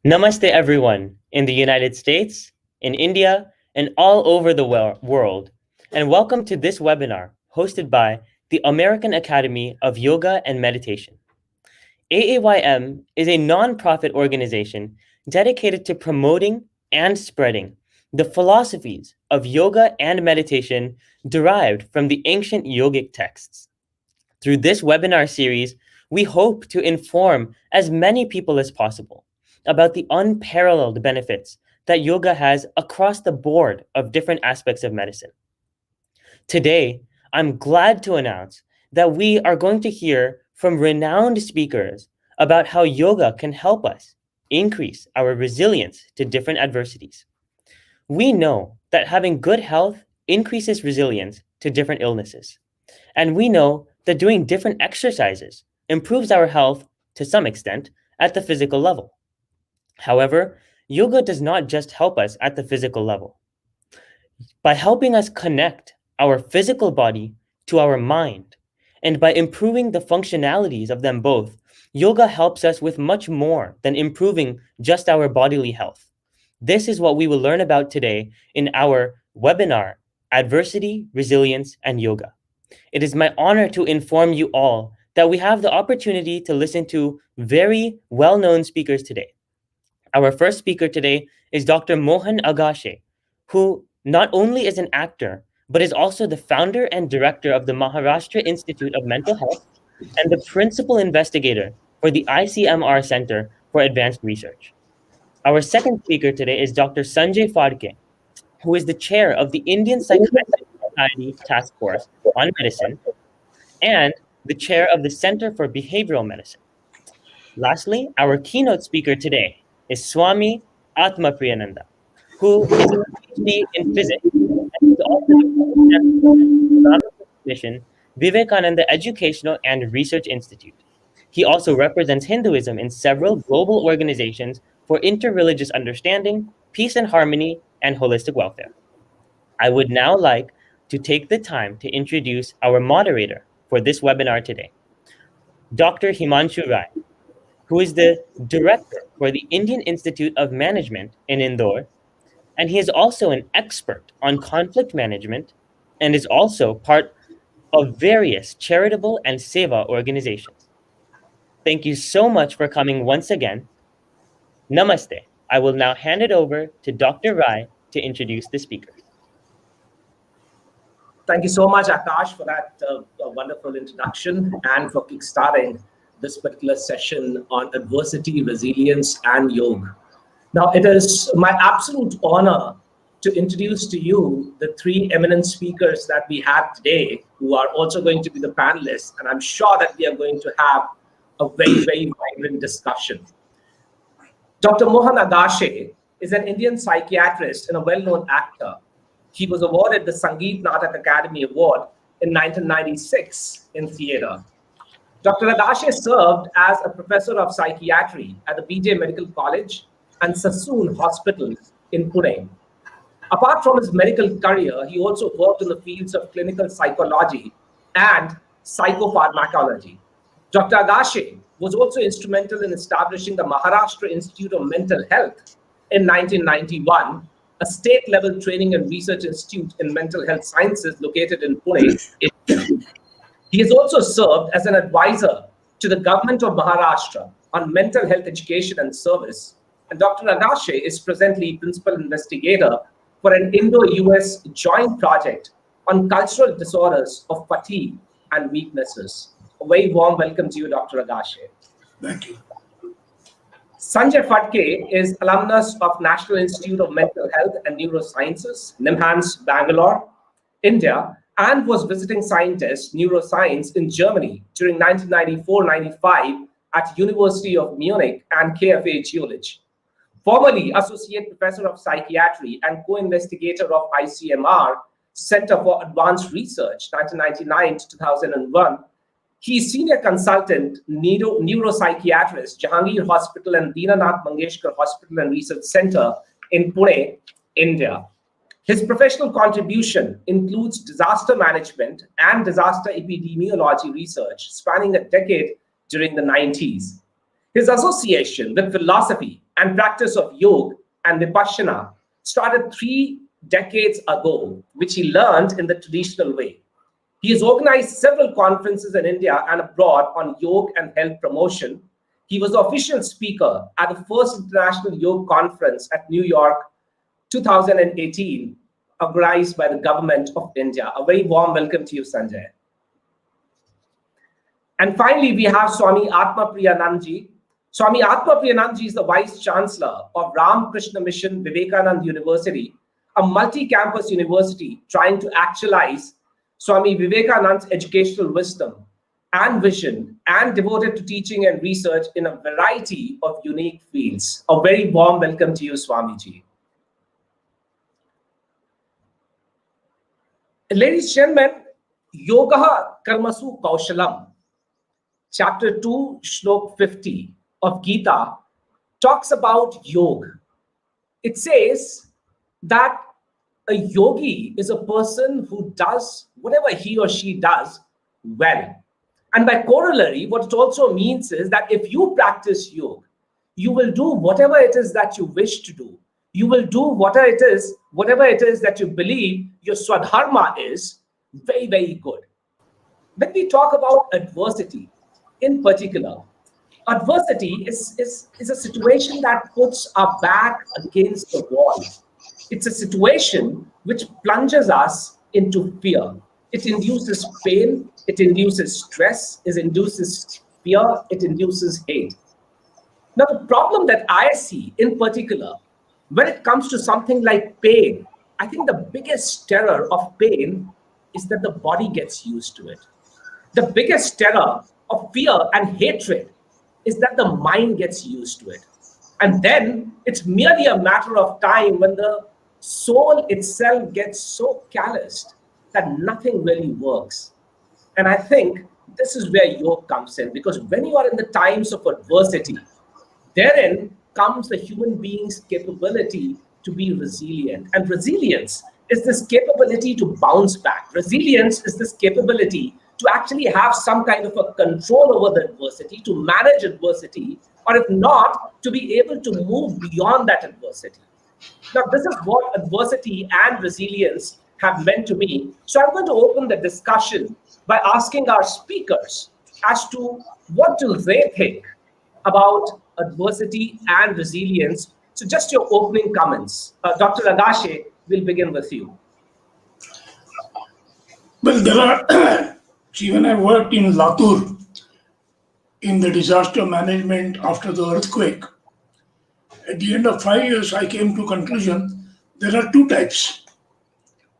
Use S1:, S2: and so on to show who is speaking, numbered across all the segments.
S1: Namaste, everyone in the United States, in India, and all over the world. And welcome to this webinar hosted by the American Academy of Yoga and Meditation. AAYM is a nonprofit organization dedicated to promoting and spreading the philosophies of yoga and meditation derived from the ancient yogic texts. Through this webinar series, we hope to inform as many people as possible about the unparalleled benefits that yoga has across the board of different aspects of medicine. Today, I'm glad to announce that we are going to hear from renowned speakers about how yoga can help us increase our resilience to different adversities. We know that having good health increases resilience to different illnesses. And we know that doing different exercises improves our health to some extent at the physical level. However, yoga does not just help us at the physical level. By helping us connect our physical body to our mind, and by improving the functionalities of them both, yoga helps us with much more than improving just our bodily health. This is what we will learn about today in our webinar, Adversity, Resilience, and Yoga. It is my honor to inform you all that we have the opportunity to listen to very well-known speakers today. Our first speaker today is Dr. Mohan Agashe, who not only is an actor, but is also the founder and director of the Maharashtra Institute of Mental Health and the principal investigator for the ICMR Center for Advanced Research. Our second speaker today is Dr. Sanjay Phadke, who is the chair of the Indian Psychiatric Society Task Force on Medicine and the chair of the Center for Behavioral Medicine. Lastly, our keynote speaker today is Swami Atmapriyananda, who is a PhD in physics and is also the mission Vivekananda Educational and Research Institute. He also represents Hinduism in several global organizations for interreligious understanding, peace and harmony, and holistic welfare. I would now like to take the time to introduce our moderator for this webinar today, Dr. Himanshu Rai, who is the director for the Indian Institute of Management in Indore, and he is also an expert on conflict management and is also part of various charitable and seva organizations. Thank you so much for coming once again. Namaste. I will now hand it over to Dr. Rai to introduce the speakers.
S2: Thank you so much, Agashe, for that wonderful introduction and for kickstarting this particular session on adversity, resilience, and yoga. Now, it is my absolute honor to introduce to you the three eminent speakers that we have today, who are also going to be the panelists, and I'm sure that we are going to have a very, very vibrant discussion. Dr. Mohan Agashe is an Indian psychiatrist and a well-known actor. He was awarded the Sangeet Natak Academy Award in 1996 in theatre. Dr. Agashe served as a professor of psychiatry at the BJ Medical College and Sassoon Hospital in Pune. Apart from his medical career, he also worked in the fields of clinical psychology and psychopharmacology. Dr. Agashe was also instrumental in establishing the Maharashtra Institute of Mental Health in 1991, a state-level training and research institute in mental health sciences located in Pune, India. He has also served as an advisor to the government of Maharashtra on mental health education and service. And Dr. Agashe is presently principal investigator for an Indo-US joint project on cultural disorders of fatigue and weaknesses. A very warm welcome to you, Dr. Agashe.
S3: Thank you.
S2: Sanjay Phadke is alumnus of National Institute of Mental Health and Neurosciences, NIMHANS, Bangalore, India, and was visiting scientist neuroscience in Germany during 1994-95 at University of Munich and KFA Jülich. Formerly Associate Professor of Psychiatry and co-investigator of ICMR Center for Advanced Research, 1999 to 2001, he is senior consultant, neuropsychiatrist, Jahangir Hospital and Deenanath Mangeshkar Hospital and Research Center in Pune, India. His professional contribution includes disaster management and disaster epidemiology research spanning a decade during the 90s. His association with philosophy and practice of yoga and vipassana started 3 decades ago, which he learned in the traditional way. He has organized several conferences in India and abroad on yoga and health promotion. He was the official speaker at the first International Yoga Conference at New York 2018, organized by the government of India. A very warm welcome to you, Sanjay. And finally, we have Swami Atmapriyananda. Swami Atmapriyananda is the Vice Chancellor of Ramakrishna Mission Vivekananda University, a multi-campus university trying to actualize Swami Vivekananda's educational wisdom and vision, and devoted to teaching and research in a variety of unique fields. A very warm welcome to you, Swamiji. Ladies and gentlemen, Yoga Karmasu Kaushalam, chapter 2, Shlok 50 of Gita, talks about yoga. It says that a yogi is a person who does whatever he or she does well. And by corollary, what it also means is that if you practice yoga, you will do whatever it is that you wish to do. You will do whatever it is that you believe your swadharma is very, very good. When we talk about adversity, in particular, adversity is a situation that puts our back against the wall. It's a situation which plunges us into fear. It induces pain, it induces stress, it induces fear, it induces hate. Now, the problem that I see in particular, when it comes to something like pain, I think the biggest terror of pain is that the body gets used to it. The biggest terror of fear and hatred is that the mind gets used to it. And then it's merely a matter of time when the soul itself gets so calloused that nothing really works. And I think this is where yoga comes in, because when you are in the times of adversity, therein comes the human being's capability to be resilient. And resilience is this capability to bounce back. Resilience is this capability to actually have some kind of a control over the adversity, to manage adversity, or if not, to be able to move beyond that adversity. Now, this is what adversity and resilience have meant to me. So I'm going to open the discussion by asking our speakers as to what do they think about adversity and resilience. So just your opening comments. Dr. Agashe, we'll begin with you.
S3: Well, there are, see, when I worked in Latur in the disaster management after the earthquake, at the end of 5 years, I came to conclusion there are two types,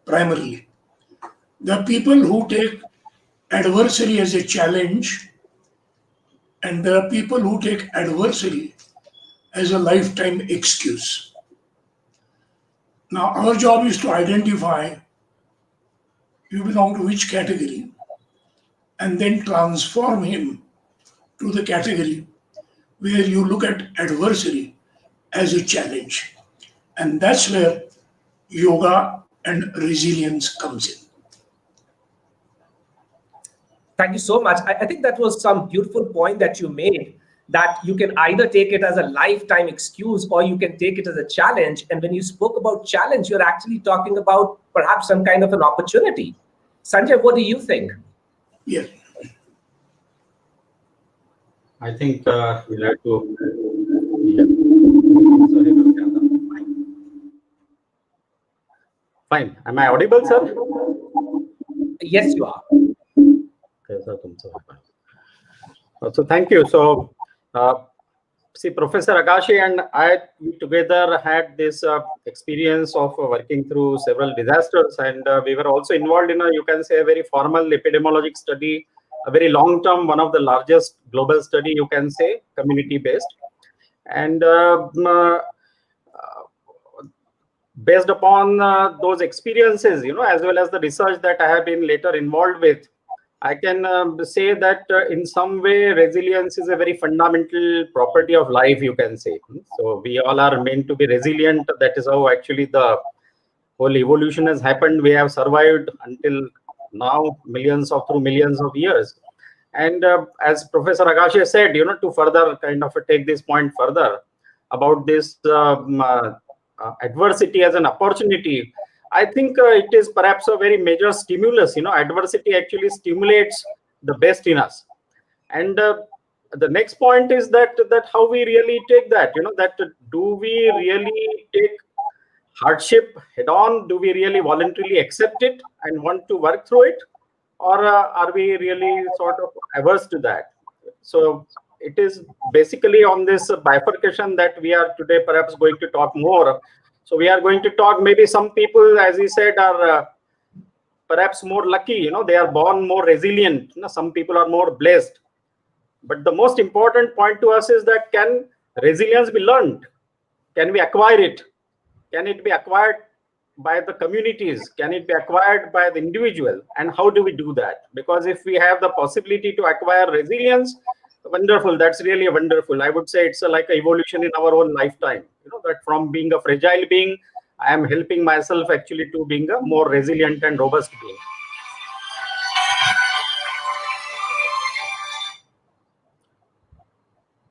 S3: primarily. There are people who take adversity as a challenge, and there are people who take adversity as a lifetime excuse. Now, our job is to identify you belong to which category, and then transform him to the category where you look at adversity as a challenge. And that's where yoga and resilience comes in.
S2: Thank you so much. I think that was some beautiful point that you made, that you can either take it as a lifetime excuse or you can take it as a challenge. And when you spoke about challenge, you're actually talking about perhaps some kind of an opportunity. Sanjay, what do you think?
S3: Yes.
S4: I think we'll have to. Yeah. Fine. Am I audible, sir?
S2: Yes, you are.
S4: So thank you. So, see, Professor Agashe and I together had this experience of working through several disasters, and we were also involved in you can say, a very formal epidemiologic study, a very long-term, one of the largest global study, you can say, community-based. And based upon those experiences, as well as the research that I have been later involved with, I can say that in some way, resilience is a very fundamental property of life, you can say. So we all are meant to be resilient. That is how actually the whole evolution has happened. We have survived until now, through millions of years. And as Professor Agashe said, to further kind of take this point further, about this adversity as an opportunity, I think it is perhaps a very major stimulus. Adversity actually stimulates the best in us. And the next point is that how we really take that. That do we really take hardship head on? Do we really voluntarily accept it and want to work through it, or are we really sort of averse to that? So it is basically on this bifurcation that we are today perhaps going to talk more. So we are going to talk, maybe some people, as he said, are perhaps more lucky. They are born more resilient. Some people are more blessed. But the most important point to us is that, can resilience be learned? Can we acquire it? Can it be acquired by the communities? Can it be acquired by the individual? And how do we do that? Because if we have the possibility to acquire resilience, wonderful. That's really wonderful. I would say it's like an evolution in our own lifetime. That from being a fragile being, I am helping myself actually to being a more resilient and robust being.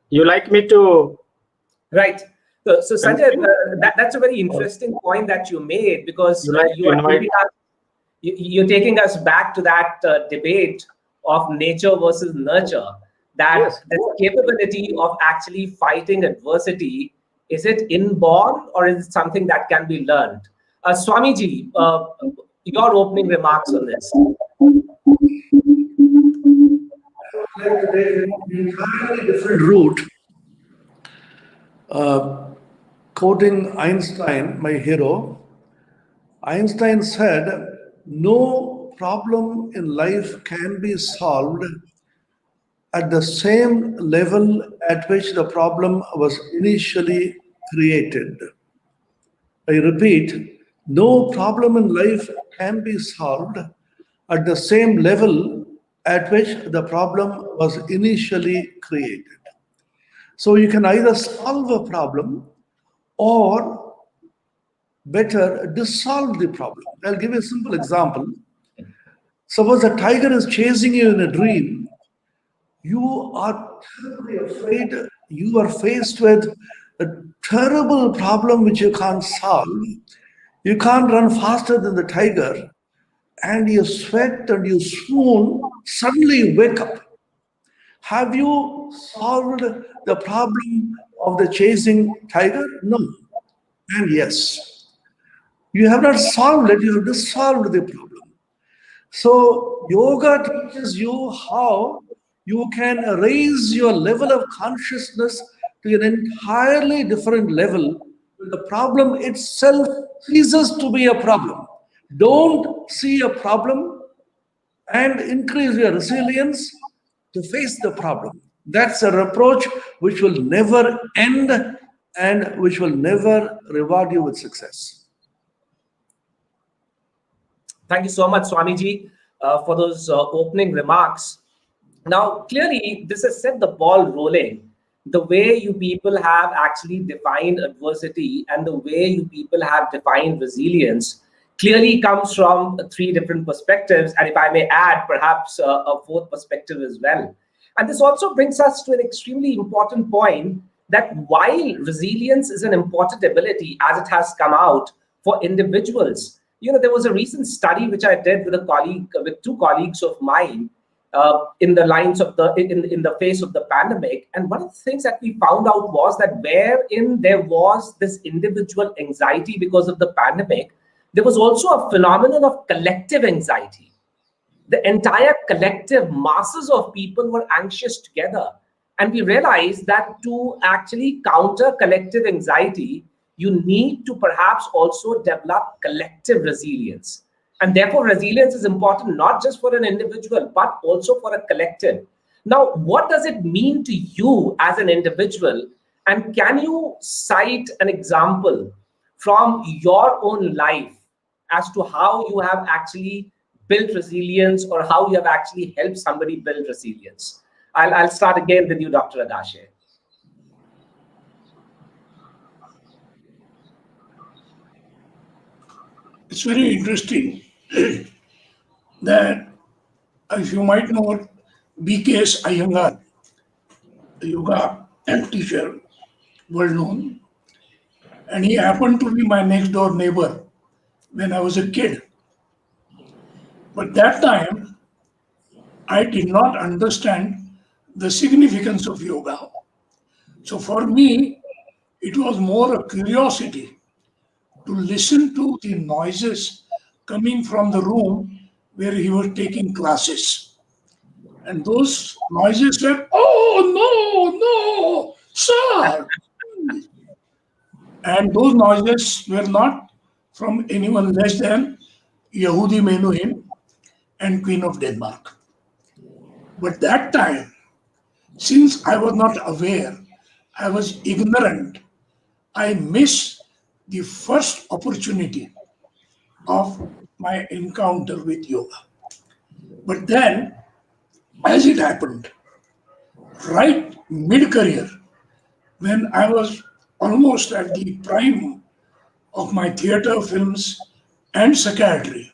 S4: You like me to?
S2: Right. So Sanjay, that's a very interesting point that you made, because you're taking us back to that debate of nature versus nurture. That
S4: Yes.
S2: this capability of actually fighting adversity, is it inborn or is it something that can be learned? Swamiji, your opening remarks on this.
S3: Like to take an entirely different route. Quoting Einstein, my hero, Einstein said, "No problem in life can be solved at the same level at which the problem was initially created." I repeat, no problem in life can be solved at the same level at which the problem was initially created. So you can either solve a problem or better dissolve the problem. I'll give you a simple example. Suppose a tiger is chasing you in a dream. You are terribly afraid. You are faced with a terrible problem which you can't solve. You can't run faster than the tiger, and you sweat and you swoon. Suddenly you wake up. Have you solved the problem of the chasing tiger? No. And yes. You have not solved it, you have dissolved the problem. So, yoga teaches you how you can raise your level of consciousness to an entirely different level when the problem itself ceases to be a problem. Don't see a problem and increase your resilience to face the problem. That's a reproach which will never end and which will never reward you with success.
S2: Thank you so much, Swamiji, for those opening remarks. Now, clearly, this has set the ball rolling. The way you people have actually defined adversity and the way you people have defined resilience clearly comes from three different perspectives. And if I may add, perhaps a fourth perspective as well. And this also brings us to an extremely important point, that while resilience is an important ability as it has come out for individuals, there was a recent study which I did with two colleagues of mine, in the lines of in the face of the pandemic. And one of the things that we found out was that wherein there was this individual anxiety because of the pandemic, there was also a phenomenon of collective anxiety. The entire collective masses of people were anxious together. And we realized that to actually counter collective anxiety, you need to perhaps also develop collective resilience. And therefore, resilience is important not just for an individual, but also for a collective. Now, what does it mean to you as an individual? And can you cite an example from your own life as to how you have actually built resilience, or how you have actually helped somebody build resilience? I'll start again with you, Dr. Agashe.
S3: It's very interesting that, as you might know, BKS Iyengar, a yoga teacher, well known, and he happened to be my next door neighbor when I was a kid. But that time, I did not understand the significance of yoga. So for me, it was more a curiosity to listen to the noises coming from the room where he was taking classes. And those noises were, oh, no, sir. And those noises were not from anyone less than Yehudi Menuhin and Queen of Denmark. But that time, since I was not aware, I was ignorant, I missed the first opportunity of my encounter with yoga. But then, as it happened, right mid career, when I was almost at the prime of my theater, films, and psychiatry,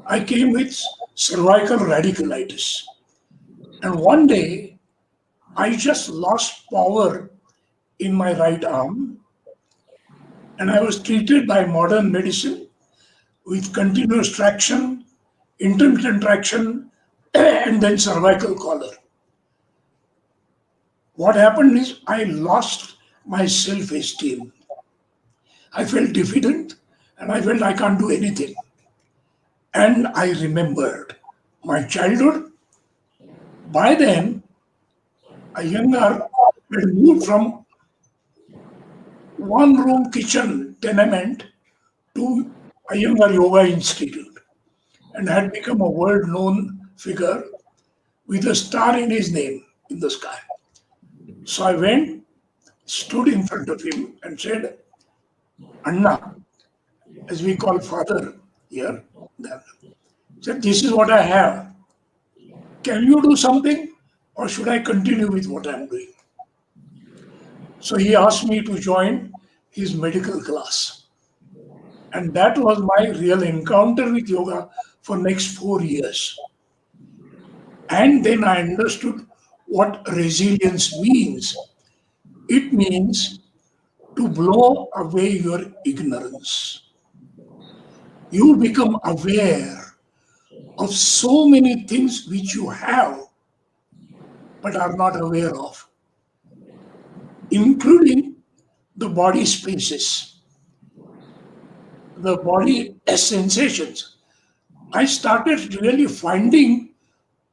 S3: I came with cervical radicalitis. And one day, I just lost power in my right arm, and I was treated by modern medicine with continuous traction, intermittent traction, and then cervical collar. What happened is I lost my self esteem. I felt diffident and I felt I can't do anything. And I remembered my childhood. By then, a younger had moved from one room kitchen tenement to a younger yoga institute and had become a world known figure with a star in his name in the sky. So I went, stood in front of him and said, Anna, as we call father here, said, this is what I have. Can you do something or should I continue with what I'm doing? So he asked me to join his medical class. And that was my real encounter with yoga for next 4 years. And then I understood what resilience means. It means to blow away your ignorance. You become aware of so many things which you have but are not aware of, including the body spaces, the body sensations. I started really finding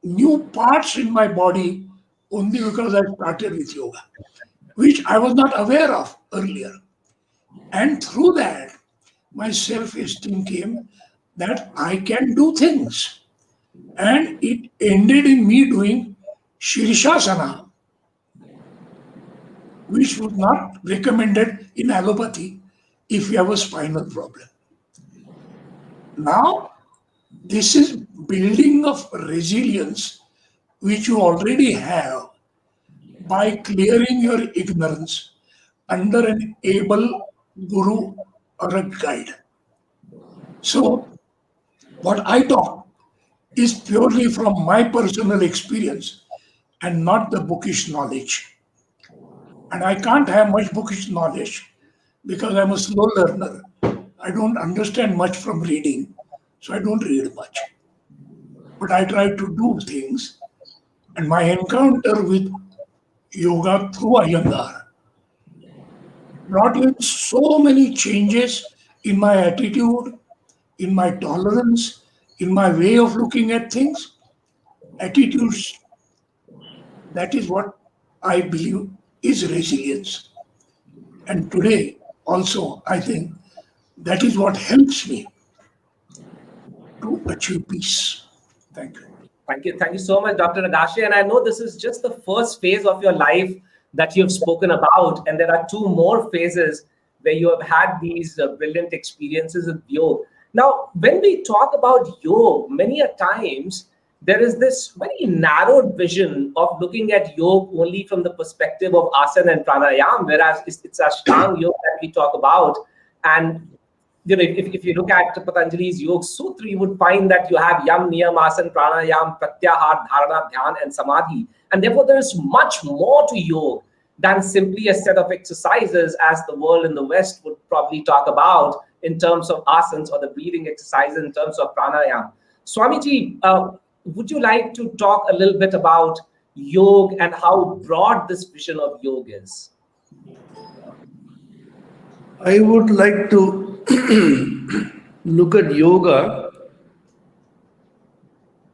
S3: new parts in my body only because I started with yoga, which I was not aware of earlier. And through that, my self-esteem came that I can do things. And it ended in me doing Shirshasana, which was not recommended in allopathy if you have a spinal problem. Now, this is building of resilience, which you already have by clearing your ignorance under an able guru or a guide. So, what I talk is purely from my personal experience and not the bookish knowledge. And I can't have much bookish knowledge because I'm a slow learner. I don't understand much from reading, so I don't read much. But I try to do things, and my encounter with yoga through Iyengar brought in so many changes in my attitude, in my tolerance, in my way of looking at things, attitudes. That is what I believe is resilience. And today, also, I think that is what helps me to achieve peace. Thank you.
S2: Thank you so much, Dr. Agashe. And I know this is just the first phase of your life that you've spoken about, and there are two more phases where you have had these brilliant experiences with yoga. Now, when we talk about yoga, many a times there is this very narrowed vision of looking at yoga only from the perspective of asana and pranayam, whereas it's Ashtanga yoga that we talk about. And if you look at Patanjali's Yoga Sutra, you would find that you have Yam, Niyam, Asana, Pranayam, Pratyahar, Dharana, Dhyan, and Samadhi. And therefore, there is much more to yoga than simply a set of exercises as the world in the West would probably talk about in terms of asanas or the breathing exercises in terms of pranayama. Swamiji, would you like to talk a little bit about yoga and how broad this vision of yoga is?
S5: I would like to look at yoga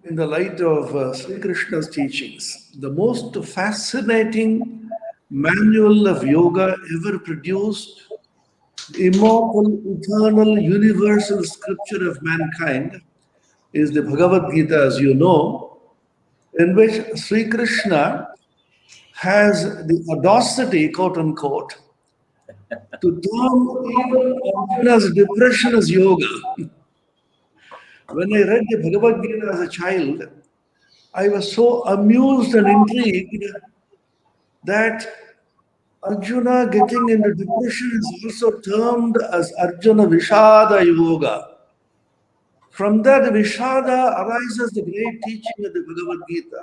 S5: in the light of Sri Krishna's teachings. The most fascinating manual of yoga ever produced, immortal, eternal, universal scripture of mankind, is the Bhagavad Gita, as you know, in which Sri Krishna has the audacity, quote unquote, to term even Arjuna's depression as yoga. When I read the Bhagavad Gita as a child, I was so amused and intrigued that Arjuna getting into depression is also termed as Arjuna Vishada Yoga. From that Vishada arises the great teaching of the Bhagavad Gita.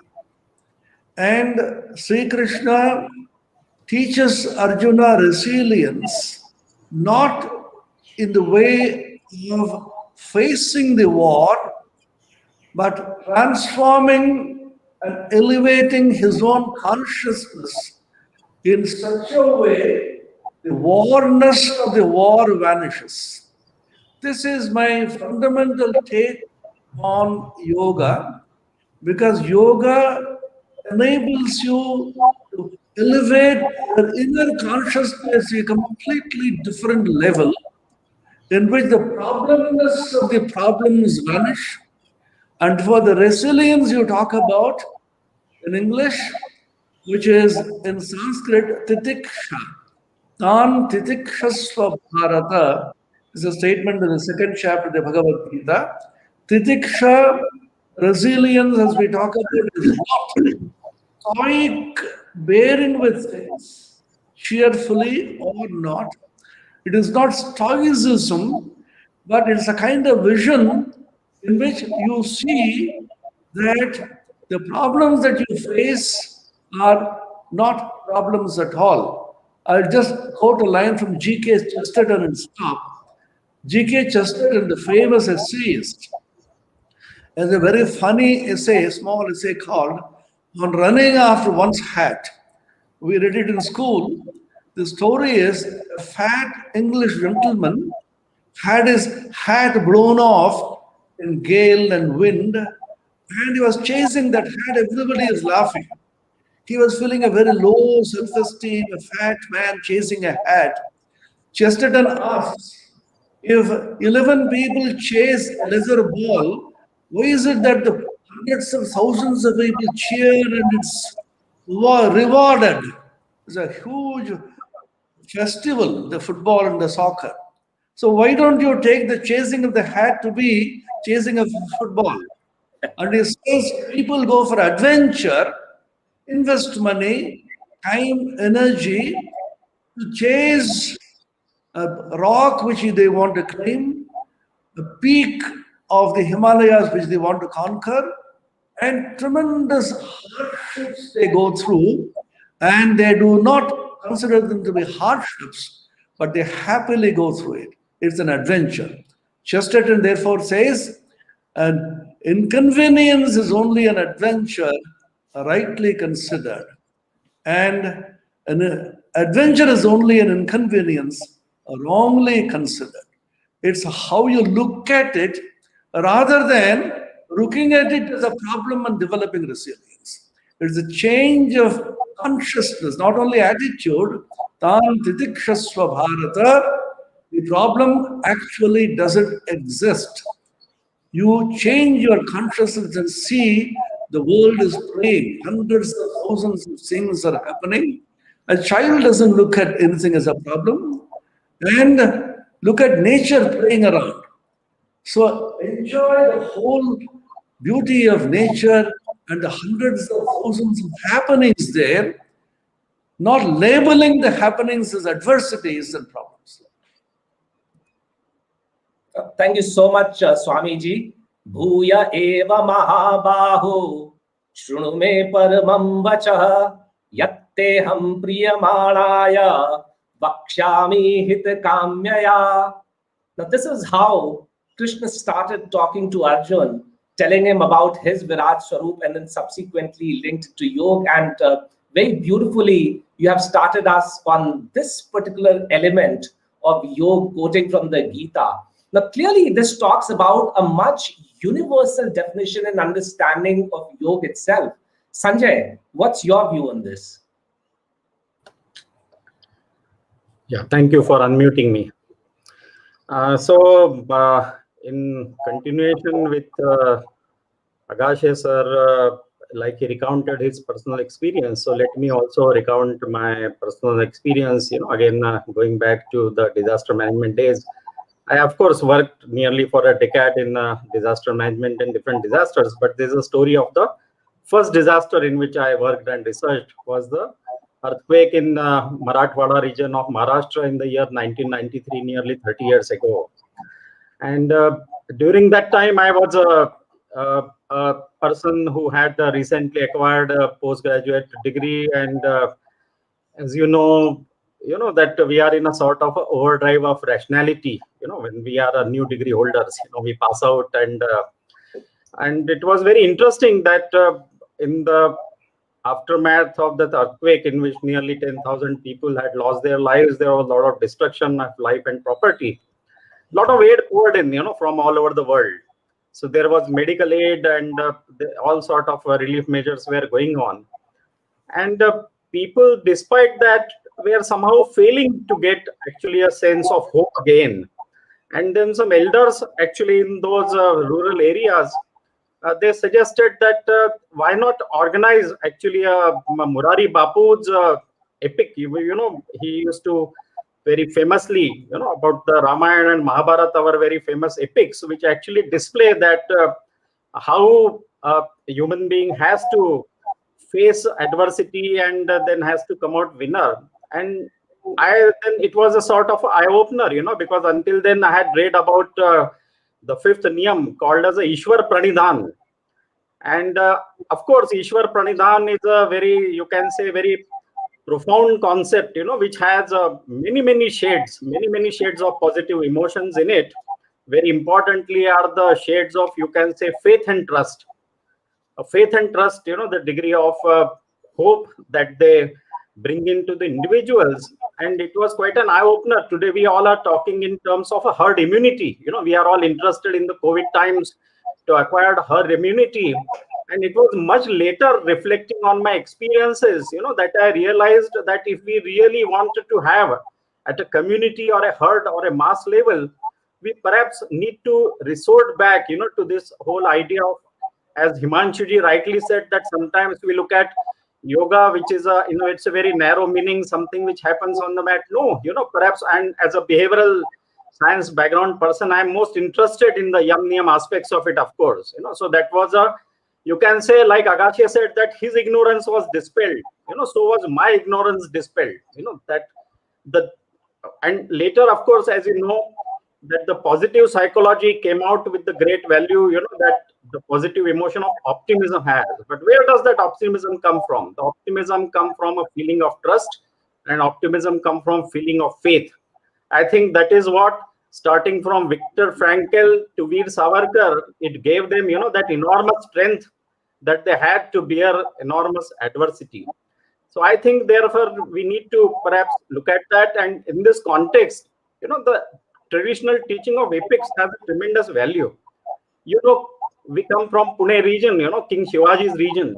S5: And Sri Krishna teaches Arjuna resilience, not in the way of facing the war, but transforming and elevating his own consciousness in such a way the warness of the war vanishes. This is my fundamental take on yoga, because yoga enables you to elevate your inner consciousness to a completely different level, in which the problemness of the problems vanish. And for the resilience you talk about in English, which is in Sanskrit, titiksha. Tan titikshasva bharata is a statement in the second chapter of the Bhagavad Gita. Titiksha, resilience, as we talk about, is not stoic bearing with things, cheerfully or not. It is not stoicism, but it's a kind of vision in which you see that the problems that you face are not problems at all. I'll just quote a line from G.K. Chesterton and stop. G.K. Chesterton, the famous essayist, has a very funny essay, a small essay called On Running After One's Hat. We read it in school. The story is a fat English gentleman had his hat blown off in gale and wind, and he was chasing that hat. Everybody is laughing. He was feeling a very low self-esteem, a fat man chasing a hat. Chesterton asks, if 11 people chase a lesser ball, why is it that the hundreds of thousands of people cheer and it's rewarded? It's a huge festival, the football and the soccer. So why don't you take the chasing of the hat to be chasing of football? And he says people go for adventure, invest money, time, energy to chase a rock which they want to climb, the peak of the Himalayas which they want to conquer, and tremendous hardships they go through, and they do not consider them to be hardships, but they happily go through it. It's an adventure. Chesterton therefore says, an inconvenience is only an adventure rightly considered, and an adventure is only an inconvenience wrongly considered. It's how you look at it rather than looking at it as a problem and developing resilience. It's a change of consciousness, not only attitude. Tan titikshasva bharata. The problem actually doesn't exist. You change your consciousness and see the world is playing. Hundreds of thousands of things are happening. A child doesn't look at anything as a problem, and look at nature playing around. So enjoy the whole beauty of nature and the hundreds of thousands of happenings there, not labeling the happenings as adversities and problems.
S2: Thank you so much, Swamiji. Bhuya eva mahabaho shrunu me paramam vachah yat teham priyamanaya vakshami hitakamyaya. Now, this is how Krishna started talking to Arjun, telling him about his Virat Swarup and then subsequently linked to yoga. And very beautifully, you have started us on this particular element of yoga, quoting from the Gita. Now, clearly, this talks about a much universal definition and understanding of yoga itself. Sanjay, what's your view on this?
S4: Yeah, thank you for unmuting me. In continuation with Agashe sir, like he recounted his personal experience, so let me also recount my personal experience. Again, going back to the disaster management days, I of course worked nearly for a decade in disaster management and different disasters. But there's a story of the first disaster in which I worked and researched was the earthquake in Marathwada region of Maharashtra in the year 1993, nearly 30 years ago. And during that time, I was a person who had recently acquired a postgraduate degree. And as you know that we are in a sort of overdrive of rationality. When we are a new degree holders, we pass out. And it was very interesting that in the aftermath of that earthquake, in which nearly 10,000 people had lost their lives, there was a lot of destruction of life and property. A lot of aid poured in, from all over the world. So there was medical aid and all sort of relief measures were going on. And people, despite that, were somehow failing to get actually a sense of hope again. And then some elders actually in those rural areas, they suggested that why not organize actually Murari Bapu's epic. He used to very famously, about the Ramayana and Mahabharata were very famous epics, which actually display that how a human being has to face adversity and then has to come out winner. And then it was a sort of eye opener, because until then I had read about the fifth niyam called as a Ishwar Pranidhan. And of course, Ishwar Pranidhan is a very, you can say, very profound concept, which has many shades of positive emotions in it. Very importantly are the shades of, you can say, faith and trust. Faith and trust, the degree of hope that they bring into the individuals. And it was quite an eye-opener. Today we all are talking in terms of a herd immunity. We are all interested in the COVID times to acquire herd immunity. And it was much later, reflecting on my experiences, that I realized that if we really wanted to have at a community or a herd or a mass level, we perhaps need to resort back, to this whole idea of, as Himanshu ji rightly said, that sometimes we look at yoga, which is it's a very narrow meaning, something which happens on the mat. No, perhaps, and as a behavioral science background person, I'm most interested in the yam niyam aspects of it, of course. So that was you can say, like Agashe said, that his ignorance was dispelled. So was my ignorance dispelled. And later, of course, as you know, that the positive psychology came out with the great value, that the positive emotion of optimism has. But where does that optimism come from? The optimism come from a feeling of trust, and optimism come from feeling of faith. I think that is what, starting from Viktor Frankl to Veer Savarkar, it gave them, that enormous strength that they had to bear enormous adversity. So I think, therefore, we need to perhaps look at that. And in this context, the traditional teaching of epics has a tremendous value. We come from Pune region, King Shivaji's region.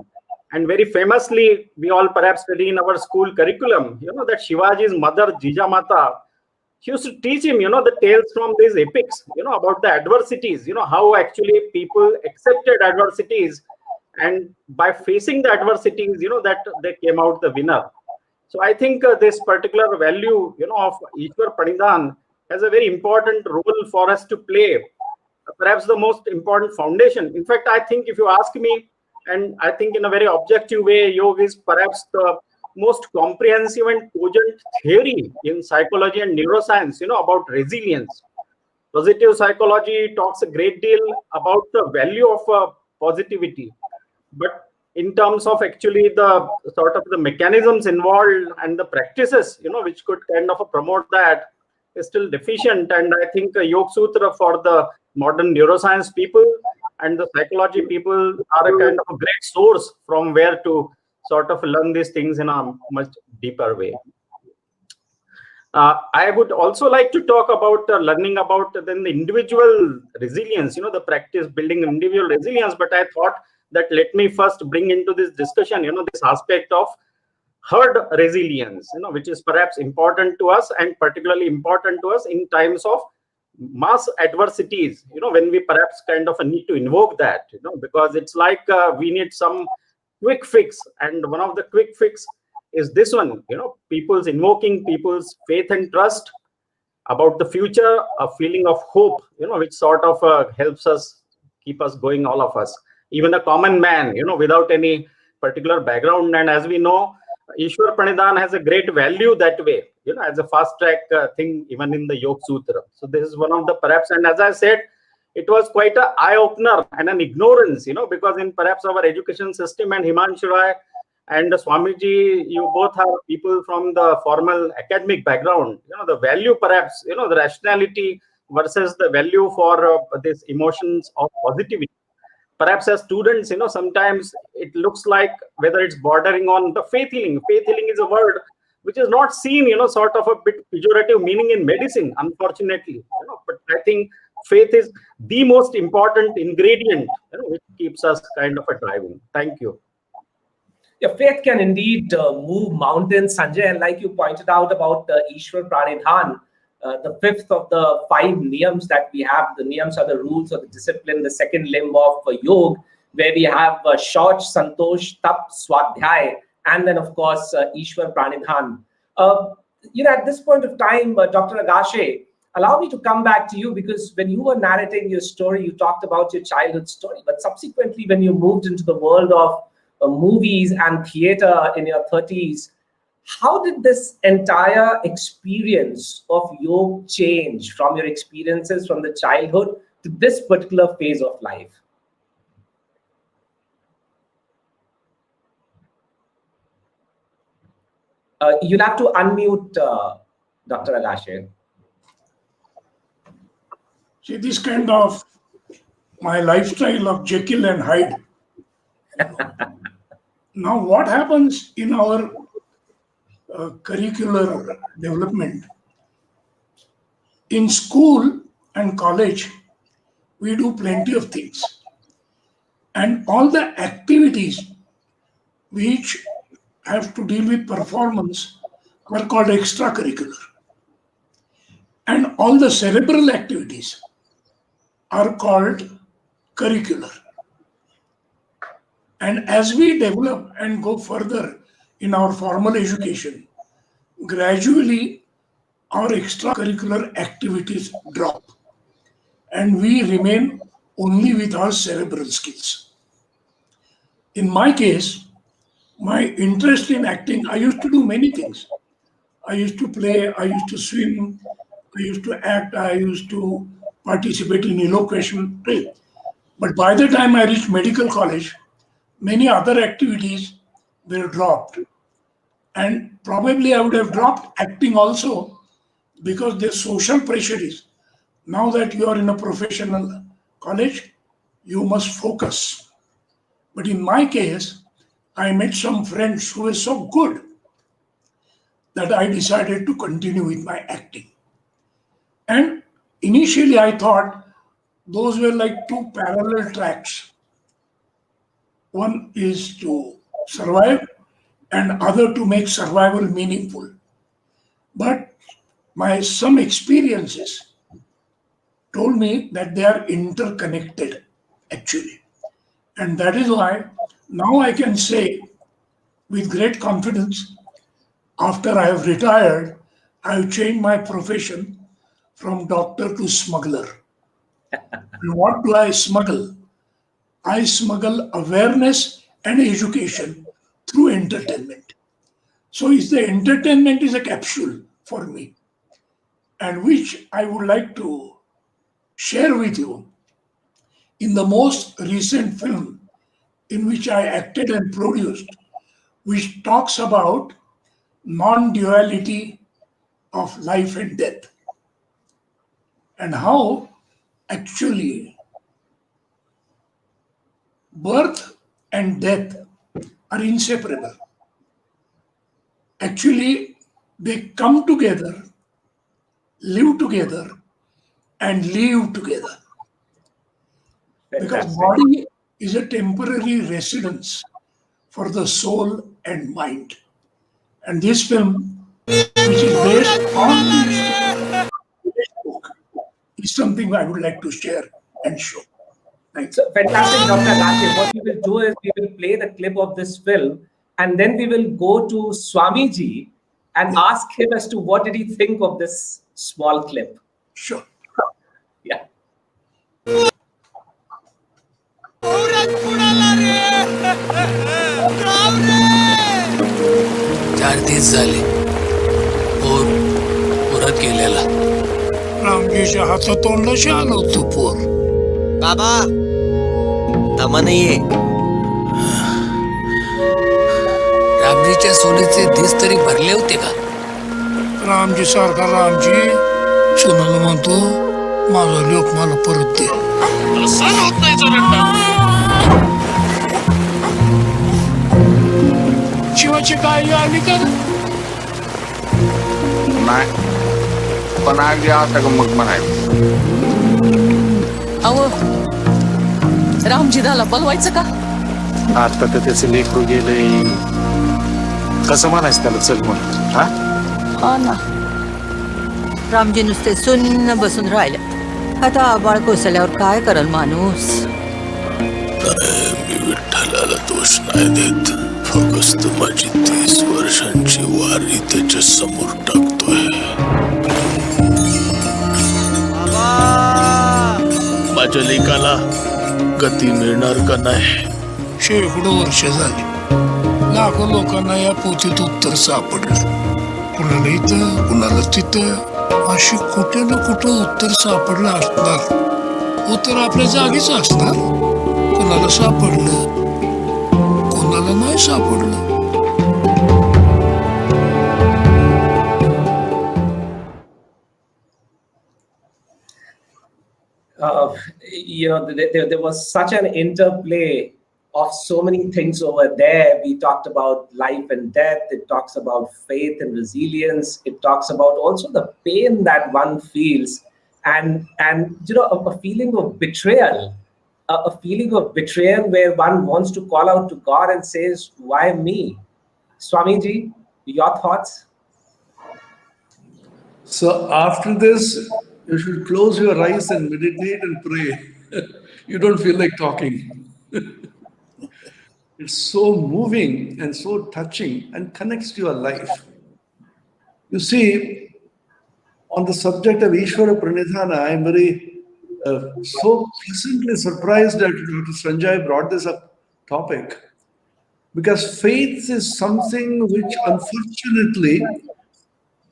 S4: And very famously, we all perhaps study in our school curriculum, that Shivaji's mother, Jijamata, she used to teach him, the tales from these epics, about the adversities, how actually people accepted adversities. And by facing the adversities, that they came out the winner. So I think this particular value, of Ishwar Pranidhan has a very important role for us to play. Perhaps the most important foundation. In fact, I think if you ask me, and I think in a very objective way, yoga is perhaps the most comprehensive and cogent theory in psychology and neuroscience, about resilience. Positive psychology talks a great deal about the value of positivity. But in terms of actually the sort of the mechanisms involved and the practices, which could kind of promote that, is still deficient. And I think a Yoga Sutra for the modern neuroscience people and the psychology people are a kind of a great source from where to sort of learn these things in a much deeper way. I would also like to talk about learning about then the individual resilience, the practice building individual resilience. But I thought that let me first bring into this discussion, this aspect of herd resilience, which is perhaps important to us, and particularly important to us in times of mass adversities, when we perhaps kind of need to invoke that, because it's like we need some quick fix. And one of the quick fix is this one, people's invoking people's faith and trust about the future, a feeling of hope, which sort of helps us keep us going, all of us, even a common man, without any particular background. And as we know, Ishwar Pranidhan has a great value that way, as a fast track thing, even in the Yoga Sutra. So this is one of the perhaps, and as I said, it was quite an eye opener and an ignorance, because in perhaps our education system, and Himanshu Rai and Swamiji, you both are people from the formal academic background, the value perhaps, the rationality versus the value for this emotions of positivity. Perhaps as students, sometimes it looks like whether it's bordering on the faith healing. Faith healing is a word which is not seen, sort of a bit pejorative meaning in medicine, unfortunately. But I think faith is the most important ingredient, which keeps us kind of driving. Thank you.
S2: Yeah, faith can indeed move mountains, Sanjay. And like you pointed out about Ishwar Pranidhan, the fifth of the 5 niyams that we have. The niyams are the rules of the discipline, the second limb of yoga, where we have Shauch, Santosh, Tap, Swadhyay, and then, of course, Ishwar Pranidhan. At this point of time, Dr. Agashe, allow me to come back to you, because when you were narrating your story, you talked about your childhood story. But subsequently, when you moved into the world of movies and theater in your 30s, how did this entire experience of yoga change from your experiences from the childhood to this particular phase of life? You'll have to unmute Dr. Agashe.
S3: See, this kind of my lifestyle of Jekyll and Hyde. Now, what happens in our curricular development? In school and college, we do plenty of things. And all the activities which have to deal with performance are called extracurricular. And all the cerebral activities are called curricular. And as we develop and go further in our formal education, gradually our extracurricular activities drop and we remain only with our cerebral skills. In my case, my interest in acting, I used to do many things. I used to play, I used to swim, I used to act, I used to participate in elocution. But by the time I reached medical college, many other activities were dropped. And probably I would have dropped acting also, because the social pressure is, now that you are in a professional college, you must focus. But in my case, I met some friends who were so good that I decided to continue with my acting. And initially I thought those were like 2 parallel tracks. One is to survive and other to make survival meaningful. But some experiences told me that they are interconnected, actually. And that is why now I can say with great confidence, after I have retired, I have changed my profession from doctor to smuggler. And what do I smuggle? I smuggle awareness and education through entertainment. So the entertainment is a capsule for me, and which I would like to share with you. In the most recent film, in which I acted and produced, which talks about non-duality of life and death, and how actually birth and death are inseparable. Actually, they come together, live together, and live together. Because
S2: Fantastic.
S3: body is a temporary residence for the soul and mind. And this film, which is based on this book, is something I would like to share and show. Thanks.
S2: So fantastic, Dr. Agashe. What we will do is we will play the clip of this film, and then we will go to Swamiji and ask him as to what did he think of this small clip.
S3: Sure.
S2: Yeah.
S6: चार दिवस झाले पोर परत गेलेला
S3: रामजीच्या हातात तोंडाशी आलो तू पोर.
S6: बाबा दमा नाहीये रामजीच्या सोनीचे this तरी भरले होते का
S3: रामजी सारखा रामजी सोनाला म्हणतो माझा लोक मला परत दे.
S6: सण होत नाही चोरंडा
S3: शिवाची काळजी आली का
S7: नाही पण आधी आता मग म्हणायचं
S8: अहो रामजीदाला पलवायचं का
S7: आता तर त्याचं लेकरू गेलंय कसं म्हणायचं त्याला चल म्हणून हा
S8: हा ना रामजी नुसते सुन्न बसून राहिले आता आबाळ कोसल्यावर काय करल माणूस
S6: मी विठ्ठलाला दोष नाही देत फक्त माझी 30 वर्षांची वारी त्याच्या समोर टाकतोय माझ्या लेकाला गती मिळणार का नाही
S3: शेकडो वर्ष झाली लाखो लोकांना या पोथीत उत्तर सापडलं. कुणाला इथं कुणाला तिथं अशी कुठे ना कुठं उत्तर सापडलं असणार. उत्तर आपल्या जागीच असणार. कुणाला सापडलं कुणाला नाही सापडलं.
S2: There was such an interplay of so many things over there. We talked about life and death. It talks about faith and resilience. It talks about also the pain that one feels, and a feeling of betrayal, a feeling of betrayal where one wants to call out to God and says, "Why me?" Swamiji, your thoughts?
S5: So after this, you should close your eyes and meditate and pray. You don't feel like talking. It's so moving and so touching and connects to your life. You see, on the subject of Ishvara Pranidhana, I am very so pleasantly surprised that Dr. Sanjay brought this up topic, because faith is something which unfortunately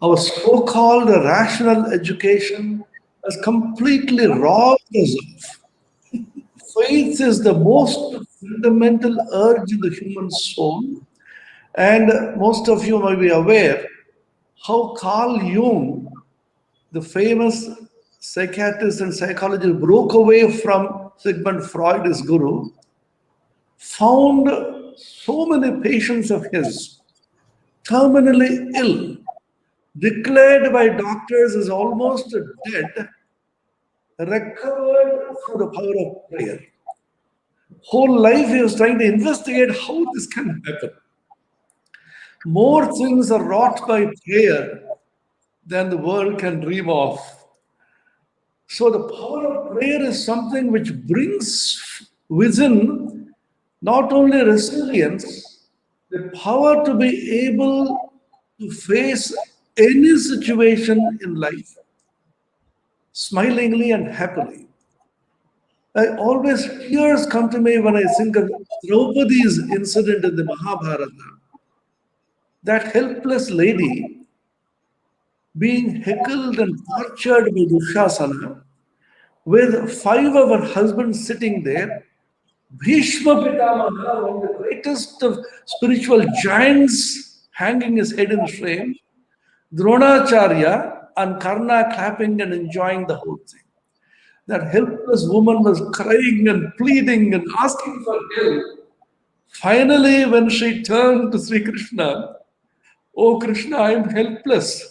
S5: our so-called rational education has completely robbed us of. Faith is the most fundamental urge in the human soul, and most of you may be aware how Carl Jung, the famous psychiatrist and psychologist, broke away from Sigmund Freud, his guru, found so many patients of his terminally ill, declared by doctors as almost dead, recovered through the power of prayer. Whole life he was trying to investigate how this can happen. More things are wrought by prayer than the world can dream of. So the power of prayer is something which brings within not only resilience, the power to be able to face any situation in life smilingly and happily. Always tears come to me when I think of Draupadi's incident in the Mahabharata. That helpless lady being heckled and tortured by Dushasana, with 5 of her husbands sitting there, Bhishma Pitamaha, one of the greatest of spiritual giants, hanging his head in shame, Dronacharya and Karna clapping and enjoying the whole thing. That helpless woman was crying and pleading and asking for help. Finally, when she turned to Sri Krishna, "Oh Krishna, I am helpless.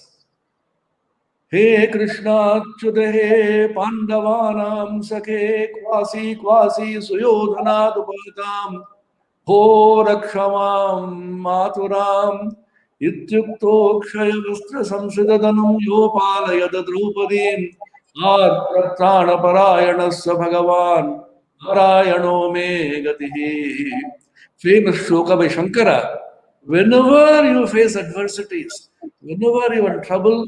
S5: He Krishna, Achyuta he Pandavanam Sakhe Kwasi Kwasi Suyodhana Dupatam Ho Rakshamam Maturam Ityukto Kshaya Vastra Samsidadanam Yopalayada Draupadim Pratrana Parayanasya Bhagavan Narayano Me Gatihi." Famous shloka by Shankara. Whenever you face adversities, whenever you are in trouble,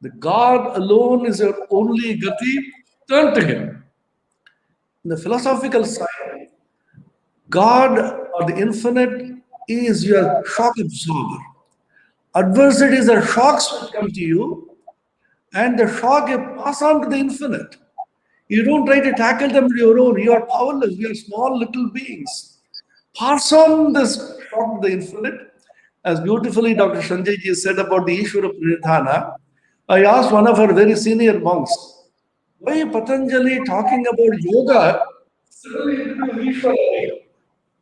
S5: the God alone is your only gati. Turn to Him. In the philosophical side, God or the infinite is your shock absorber. Adversities are shocks that come to you, and the shock you pass on to the infinite. You don't try to tackle them on your own. You are powerless. We are small little beings. Pass on this shock to the infinite. As beautifully Dr. Sanjay ji said about the Ishvara Pranidhana, I asked one of our very senior monks, why Patanjali talking about yoga suddenly into Ishvara?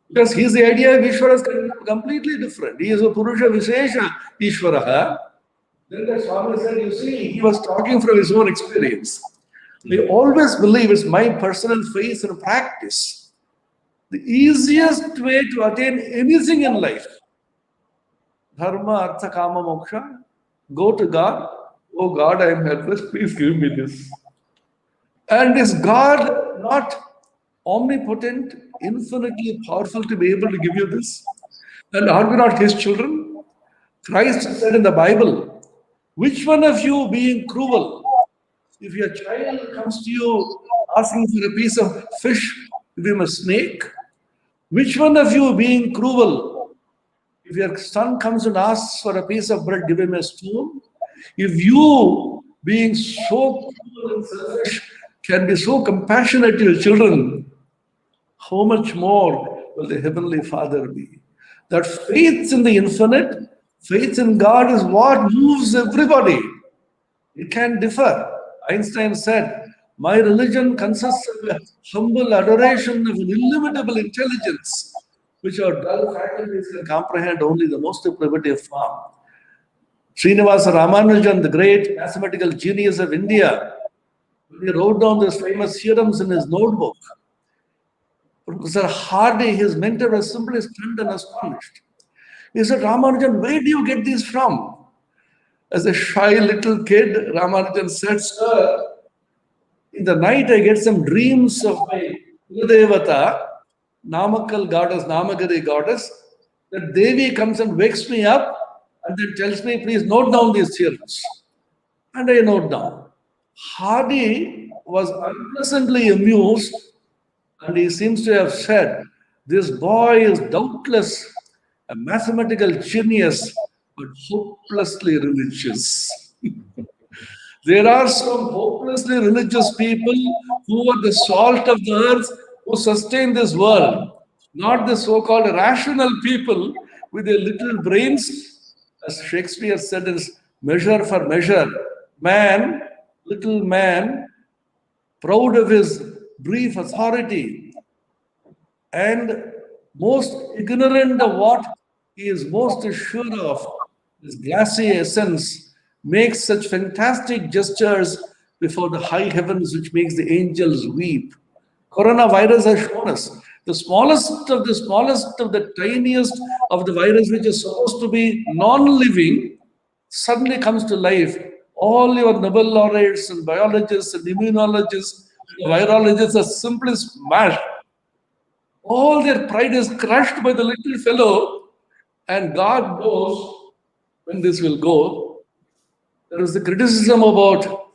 S5: Because his idea of Ishvara is completely different. He is a Purusha Vishesha Ishvara. Then the Swami said, you see, he was talking from his own experience. We always believe it's my personal faith and practice. The easiest way to attain anything in life, dharma, artha, kama, moksha, go to God. Oh God, I am helpless. Please give me this. And is God not omnipotent, infinitely powerful to be able to give you this? And are we not His children? Christ said in the Bible, which one of you being cruel, if your child comes to you asking for a piece of fish, give him a snake? Which one of you being cruel, if your son comes and asks for a piece of bread, give him a stone? If you, being so cruel and selfish, can be so compassionate to your children, how much more will the Heavenly Father be? That faith in the infinite, faith in God is what moves everybody. It can differ. Einstein said, my religion consists of a humble adoration of an illimitable intelligence, which our dull faculties can comprehend only the most primitive form. Srinivasa Ramanujan, the great mathematical genius of India, when he wrote down those famous theorems in his notebook, Professor Hardy, his mentor, was simply stunned and astonished. He said, Ramanujan, where do you get these from? As a shy little kid, Ramanujan said, sir, in the night I get some dreams of my Kuladevata, Namakal goddess, Namagari goddess, that Devi comes and wakes me up and then tells me, please note down these theorems. And I note down. Hardy was unpleasantly amused, and he seems to have said, this boy is doubtless a mathematical genius, but hopelessly religious. There are some hopelessly religious people who are the salt of the earth, who sustain this world, not the so-called rational people with their little brains. As Shakespeare said, is measure for measure. Man, little man, proud of his brief authority and most ignorant of what he is most sure of, his glassy essence, makes such fantastic gestures before the high heavens, which makes the angels weep. Coronavirus has shown us the smallest of the tiniest of the virus, which is supposed to be non-living, suddenly comes to life. All your Nobel laureates and biologists and immunologists and virologists are simply smashed. All their pride is crushed by the little fellow, and God knows when this will go. There is the criticism about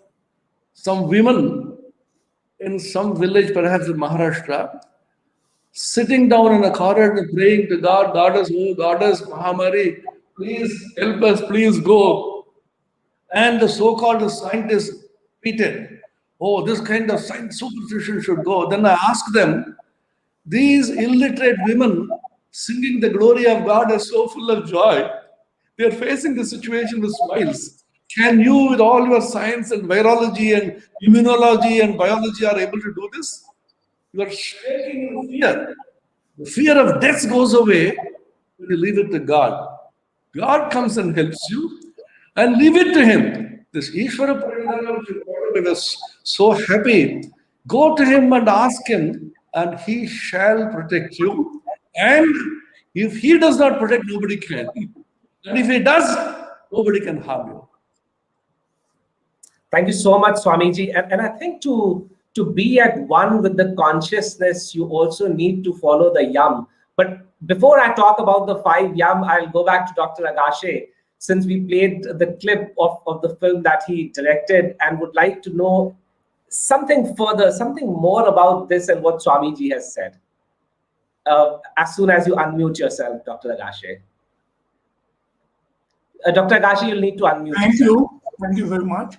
S5: some women in some village, perhaps in Maharashtra, sitting down in a corridor and praying to God, Goddess, oh Goddess, Mahamari, please help us, please go. And the so-called scientists repeated, oh, this kind of science superstition should go. Then I asked them, These illiterate women singing the glory of God are so full of joy. They are facing the situation with smiles. Can you, with all your science and virology and immunology and biology, are able to do this? You are shaking in fear. The fear of death goes away when you leave it to God. God comes and helps you, and leave it to Him. This Ishvara Parinadana, which made us so happy. Go to Him and ask Him, and He shall protect you. And if He does not protect, nobody can. And if He does, nobody can harm you.
S2: Thank you so much, Swamiji. And I think to be at one with the consciousness, you also need to follow the yam. But before I talk about the 5 yam, I'll go back to Dr. Agashe, since we played the clip of the film that he directed, and would like to know something further, something more about this and what Swamiji has said. As soon as you unmute yourself, Dr. Agashe. Dr. Agashe, you'll need to unmute
S3: Thank
S2: yourself.
S3: you. Thank you very much.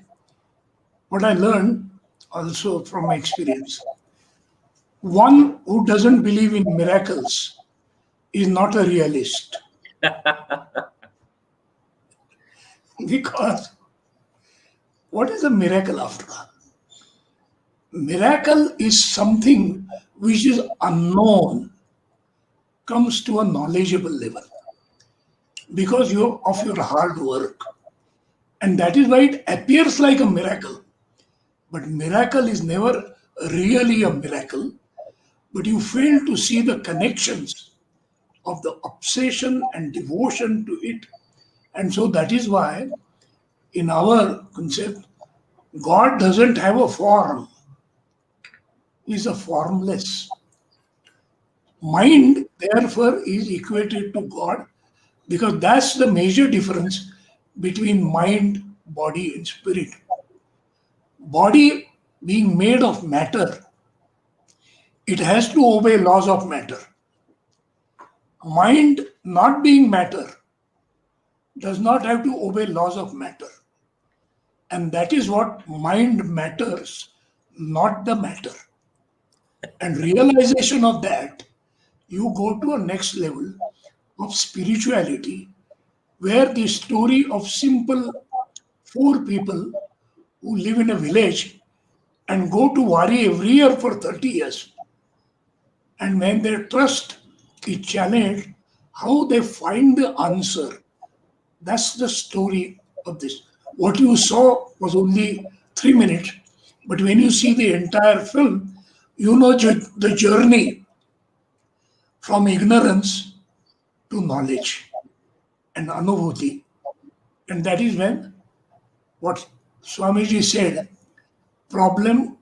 S3: What I learned also from my experience, one who doesn't believe in miracles is not a realist. Because what is a miracle after all? Miracle is something which is unknown, comes to a knowledgeable level because of your hard work. And that is why it appears like a miracle. But miracle is never really a miracle, but you fail to see the connections of the obsession and devotion to it. And so that is why in our concept, God doesn't have a form. He's a formless. Mind, therefore, is equated to God because that's the major difference between mind, body, and spirit. Body being made of matter, it has to obey laws of matter. Mind not being matter does not have to obey laws of matter. And that is what mind matters, not the matter. And realization of that, you go to a next level of spirituality where the story of simple 4 people who live in a village and go to Wari every year for 30 years. And when their trust is challenged, how they find the answer. That's the story of this. What you saw was only 3 minutes, but when you see the entire film, you know the journey from ignorance to knowledge and anubhuti. And that is when what Swamiji said, problem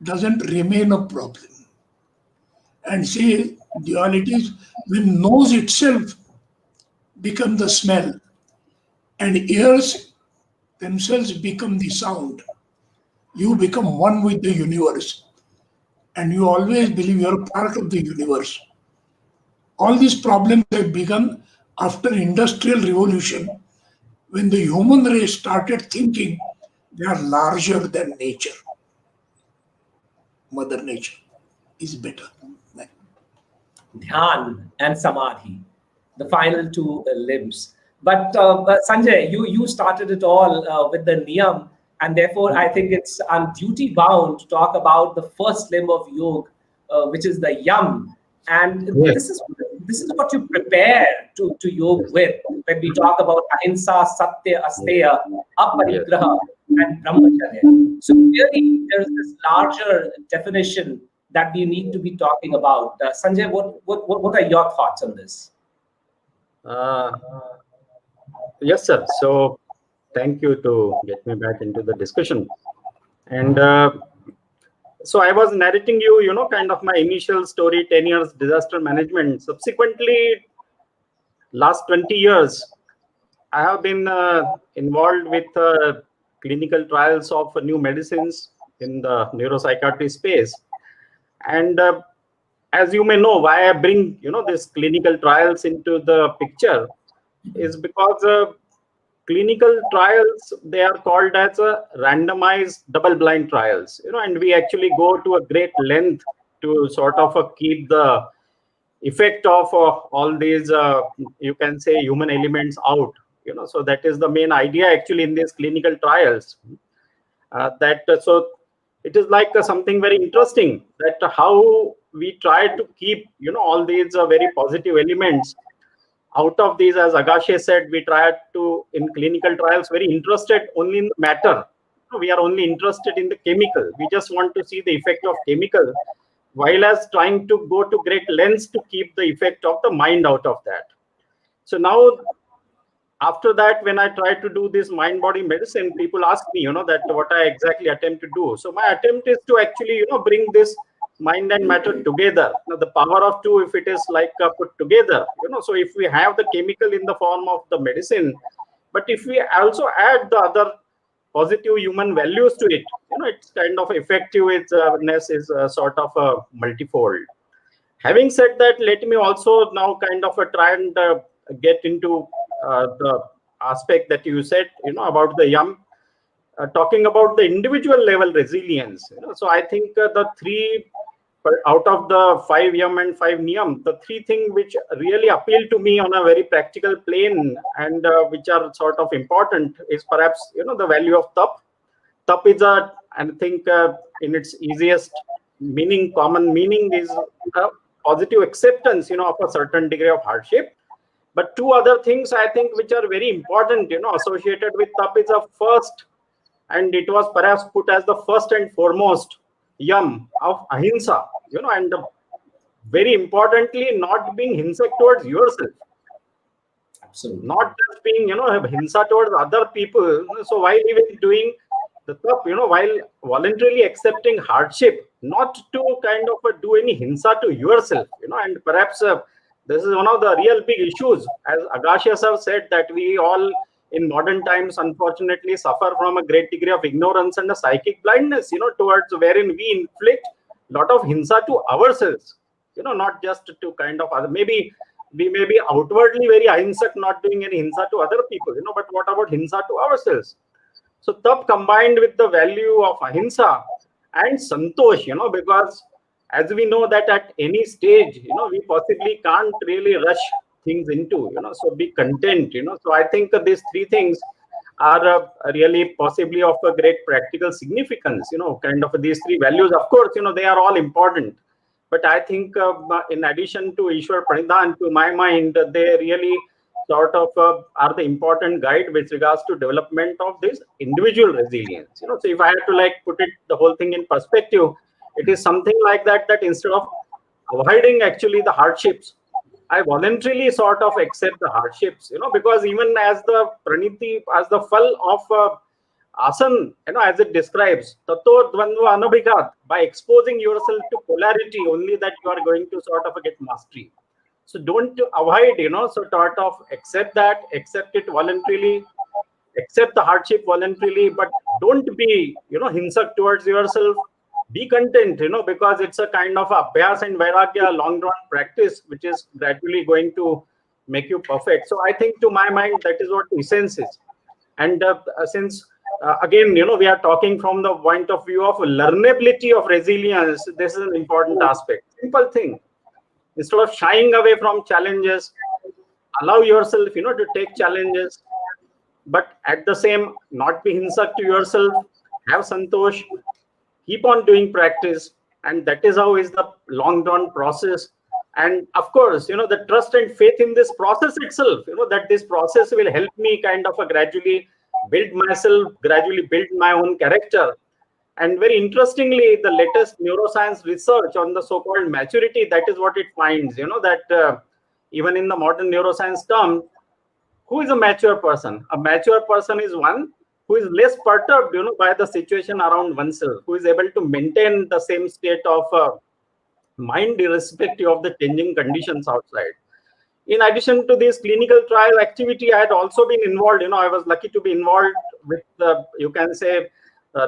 S3: doesn't remain a problem. And say duality is when nose itself become the smell and ears themselves become the sound. You become one with the universe. And you always believe you're part of the universe. All these problems have begun after Industrial Revolution, when the human race started thinking they are larger than nature. Mother Nature is better.
S2: Dhyan and Samadhi, the final 2 limbs. But Sanjay, you started it all with the niyam, and therefore I think it's duty bound to talk about the first limb of yoga, which is the yam. And
S4: Yes.
S2: this is what you prepare to yoga with when we talk about ahimsa, satya, asteya, aparigraha, and brahmacharya. So clearly there's this larger definition that we need to be talking about. Sanjay, what are your thoughts on this?
S4: Yes, sir. So thank you to get me back into the discussion. And so I was narrating you, kind of my initial story, 10 years disaster management. Subsequently, last 20 years, I have been involved with clinical trials of new medicines in the neuropsychiatry space. And as you may know, why I bring, this clinical trials into the picture is because clinical trials, they are called as a randomized double-blind trials, and we actually go to a great length to sort of keep the effect of all these, you can say, human elements out. So that is the main idea actually in these clinical trials. So it is like something very interesting, that how we try to keep all these very positive elements out of these. As Agashe said, we try to, in clinical trials, very interested only in the matter. We are only interested in the chemical. We just want to see the effect of chemical, while as trying to go to great lengths to keep the effect of the mind out of that. So now, after that, when I try to do this mind-body medicine, people ask me, that what I exactly attempt to do. So my attempt is to actually, bring this mind and matter together. Now, the power of two, if it is like put together, so if we have the chemical in the form of the medicine, but if we also add the other positive human values to it, it's kind of effectiveness is sort of a multifold. Having said that, let me also now kind of try and get into the aspect that you said, about the YUM, talking about the individual level resilience. So I think the three out of the 5 YUM and 5 NIYAM, the 3 things which really appeal to me on a very practical plane, and which are sort of important, is perhaps the value of tap. Tap is I think in its easiest meaning, common meaning, is a positive acceptance of a certain degree of hardship. But 2 other things I think which are very important associated with tap is a first, and it was perhaps put as the first and foremost YUM of ahimsa, and very importantly, not being hinsa towards yourself.
S2: Absolutely.
S4: Not just being hinsa towards other people. So while even doing the tap, while voluntarily accepting hardship, not to kind of do any hinsa to yourself, and perhaps this is one of the real big issues, as Agashe sir said, that we all in modern times unfortunately suffer from a great degree of ignorance and a psychic blindness, towards wherein we inflict a lot of hinsa to ourselves, not just to kind of other. Maybe we may be outwardly very ahimsak, not doing any hinsa to other people, but what about hinsa to ourselves? So tap combined with the value of ahimsa and santosh, because as we know that at any stage, we possibly can't really rush things into, so be content, So I think these 3 things are really possibly of a great practical significance, kind of these 3 values. Of course, they are all important. But I think in addition to Ishwar Pranidhan, to my mind, they really sort of are the important guide with regards to development of this individual resilience. So if I had to put it, the whole thing in perspective, it is something like that instead of avoiding actually the hardships, I voluntarily sort of accept the hardships, because even as the praniti, as the fall of asan, as it describes, tato dvandva anabhigat, by exposing yourself to polarity, only that you are going to sort of get mastery. So don't avoid, so sort of accept it voluntarily, accept the hardship voluntarily, but don't be, hinsak towards yourself. Be content, because it's a kind of abhyas and vairagya, long drawn practice, which is gradually going to make you perfect. So I think, to my mind, that is what essence is. And since again, we are talking from the point of view of learnability of resilience, this is an important aspect. Simple thing. Instead of shying away from challenges, allow yourself, to take challenges, but at the same, not be hinsak to yourself, have santosh, keep on doing practice, and that is how is the long drawn process. And of course, the trust and faith in this process itself, that this process will help me kind of gradually build myself, gradually build my own character. And very interestingly, the latest neuroscience research on the so-called maturity, that is what it finds, that even in the modern neuroscience term, who is a mature person? A mature person is one who is less perturbed, by the situation around oneself, who is able to maintain the same state of mind irrespective of the changing conditions outside. In addition to this clinical trial activity, I had also been involved. I was lucky to be involved with, you can say,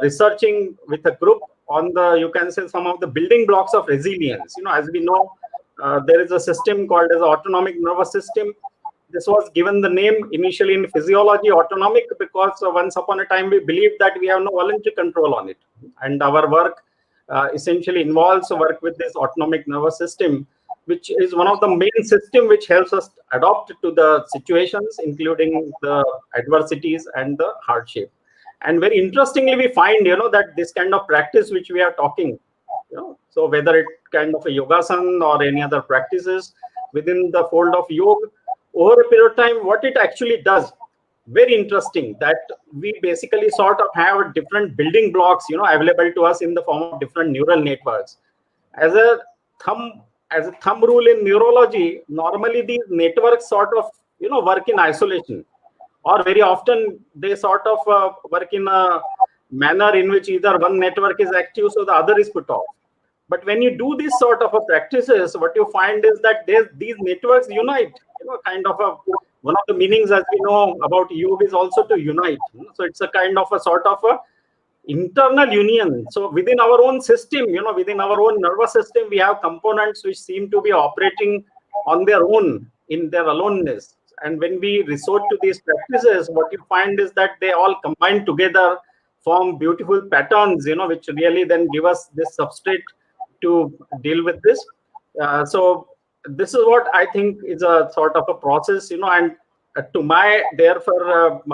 S4: researching with a group on the, you can say, some of the building blocks of resilience. As we know, there is a system called as autonomic nervous system. This was given the name initially in physiology autonomic, because once upon a time we believed that we have no voluntary control on it, and our work essentially involves work with this autonomic nervous system, which is one of the main system which helps us adapt to the situations, including the adversities and the hardship. And very interestingly, we find, that this kind of practice which we are talking, so whether it kind of a yogasan or any other practices within the fold of yoga, over a period of time, what it actually does, very interesting, that we basically sort of have different building blocks, available to us in the form of different neural networks. As a thumb rule in neurology, normally these networks sort of, work in isolation, or very often they sort of work in a manner in which either one network is active, so the other is put off. But when you do this sort of a practices, what you find is that these networks unite. Kind of one of the meanings, as we know about yoga, is also to unite. So it's a kind of a sort of a internal union. So within our own system, within our own nervous system, we have components which seem to be operating on their own in their aloneness. And when we resort to these practices, what you find is that they all combine together, form beautiful patterns, which really then give us this substrate to deal with this. So this is what I think is a sort of a process, and to my, therefore,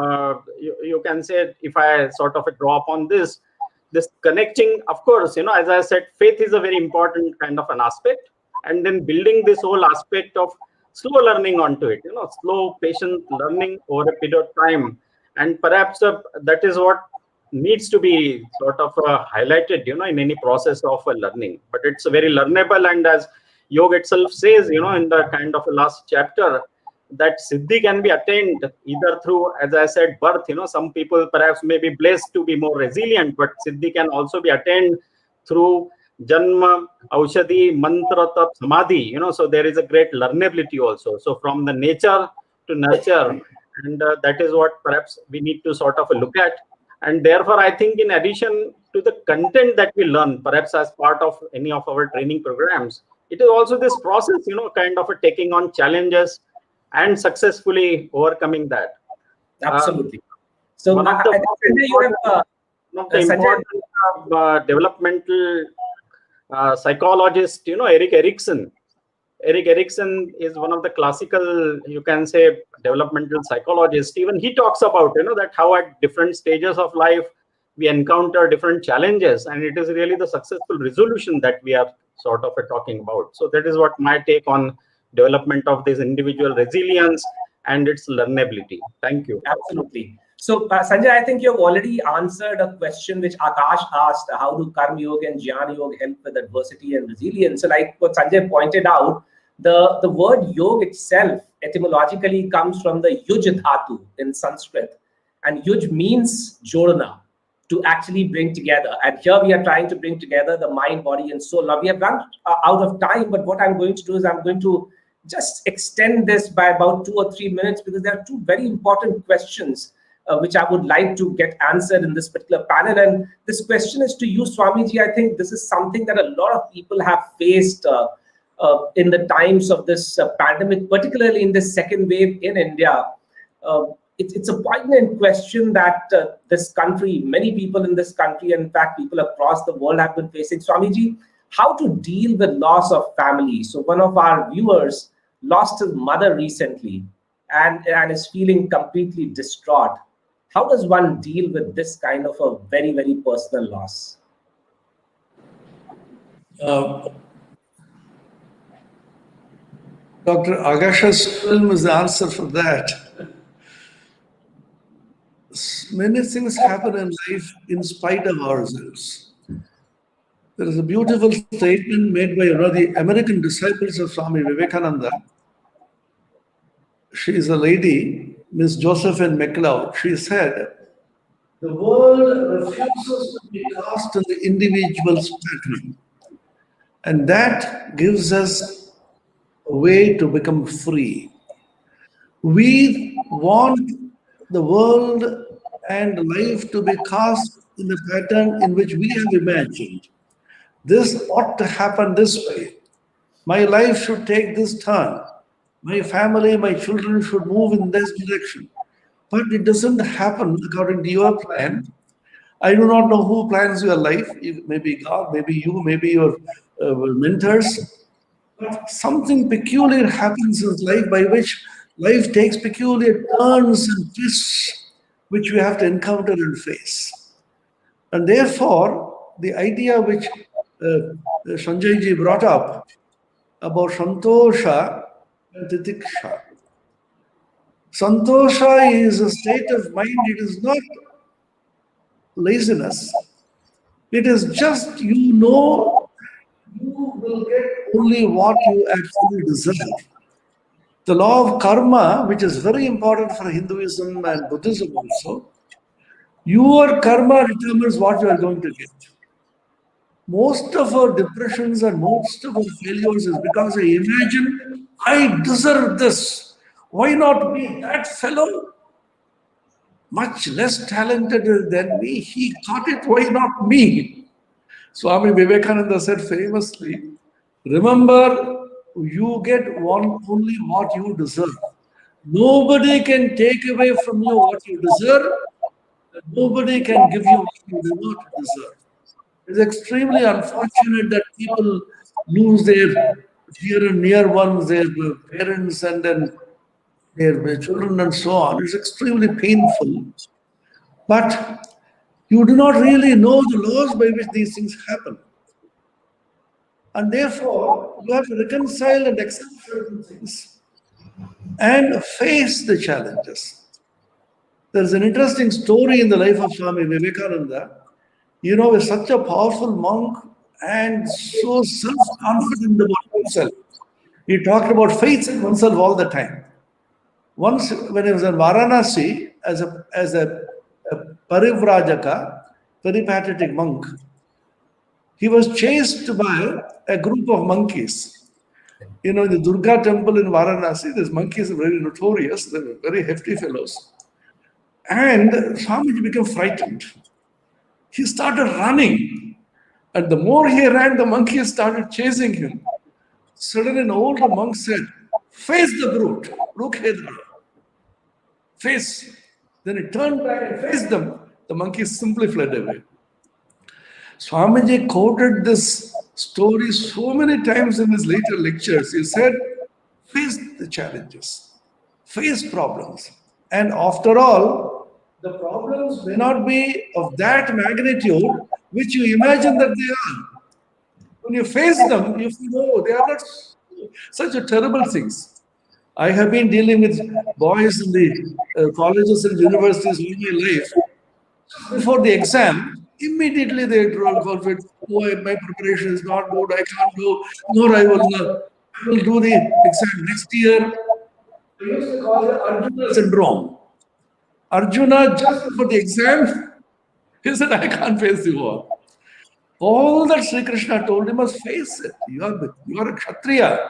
S4: you can say, if I sort of draw upon this connecting, of course, as I said, faith is a very important kind of an aspect, and then building this whole aspect of slow learning onto it, slow, patient learning over a period of time. And perhaps that is what needs to be sort of highlighted, in any process of learning. But it's very learnable, and as yoga itself says, in the kind of a last chapter, that siddhi can be attained either through, as I said, birth. Some people perhaps may be blessed to be more resilient, but siddhi can also be attained through janma, aushadhi, mantra, tap, samadhi. So there is a great learnability also. So from the nature to nurture, and that is what perhaps we need to sort of look at. And therefore, I think in addition to the content that we learn, perhaps as part of any of our training programs, it is also this process, kind of taking on challenges and successfully overcoming that.
S2: Absolutely. So
S4: one of
S2: I
S4: the
S2: think Sanjay, you have,
S4: important developmental psychologist, Erik Erikson. Erik Erikson is one of the classical, you can say, developmental psychologists. Even he talks about, that how at different stages of life we encounter different challenges, and it is really the successful resolution that we are sort of talking about. So that is what my take on development of this individual resilience and its learnability. Thank you.
S2: Absolutely. So Sanjay, I think you've already answered a question which Agashe asked: how do Karma Yoga and Jnana Yoga help with adversity and resilience? So like what Sanjay pointed out, the word yoga itself etymologically comes from the yuj dhatu in Sanskrit, and yuj means jodna, to actually bring together. And here we are trying to bring together the mind, body, and soul. Now we have run out of time, but what I'm going to do is I'm going to just extend this by about 2 or 3 minutes, because there are two very important questions which I would like to get answered in this particular panel. And this question is to you, Swamiji. I think this is something that a lot of people have faced in the times of this pandemic, particularly in this second wave in India. It's a poignant question that this country, many people in this country, and in fact, people across the world have been facing. Swamiji, how to deal with loss of family? So one of our viewers lost his mother recently and is feeling completely distraught. How does one deal with this kind of a very, very personal loss?
S5: Dr. Agashe's film is the answer for that. Many things happen in life in spite of ourselves. There is a beautiful statement made by one of the American disciples of Swami Vivekananda. She is a lady, Miss Josephine McLeod. She said, "The world refuses to be cast in the individual's pattern, and that gives us a way to become free. We want the world and life to be cast in the pattern in which we have imagined. This ought to happen this way. My life should take this turn. My family, my children should move in this direction. But it doesn't happen according to your plan. I do not know who plans your life. Maybe God, maybe you, maybe your mentors. But something peculiar happens in life by which life takes peculiar turns and twists, which we have to encounter and face. And therefore, the idea which Sanjay ji brought up about Santosha and Titiksha. Santosha is a state of mind, it is not laziness. It is just you know you will get only what you actually deserve. The law of karma, which is very important for Hinduism and Buddhism also, your karma determines what you are going to get. Most of our depressions and most of our failures is because I imagine I deserve this. Why not me? That fellow, much less talented than me, he got it. Why not me? Swami Vivekananda said famously, remember, you get only what you deserve. Nobody can take away from you what you deserve. And nobody can give you what you do not deserve. It's extremely unfortunate that people lose their dear and near ones, their parents, and then their children, and so on. It's extremely painful. But you do not really know the laws by which these things happen. And therefore, you have to reconcile and accept certain things and face the challenges. There's an interesting story in the life of Swami Vivekananda. You know, he's such a powerful monk and so self-confident about himself. He talked about faith in oneself all the time. Once, when he was in Varanasi as a parivrajaka, peripatetic monk, he was chased by a group of monkeys. You know, in the Durga temple in Varanasi, these monkeys are very notorious. They're very hefty fellows. And Swamiji became frightened. He started running. And the more he ran, the monkeys started chasing him. Suddenly an older monk said, face the brute. Face. Then he turned back and faced them. The monkeys simply fled away. Swamiji quoted this story so many times in his later lectures. He said, face the challenges, face problems. And after all, the problems may not be of that magnitude which you imagine that they are. When you face them, you feel, oh, they are not such a terrible things. I have been dealing with boys in the colleges and universities all my life. Before the exam, immediately they draw conflict. Oh, my preparation is not good. I can't do, nor I will do the exam next year. I used to call it Arjuna syndrome. Arjuna, just before the exam, he said, I can't face the war. All that Sri Krishna told him was face it. You are a Kshatriya.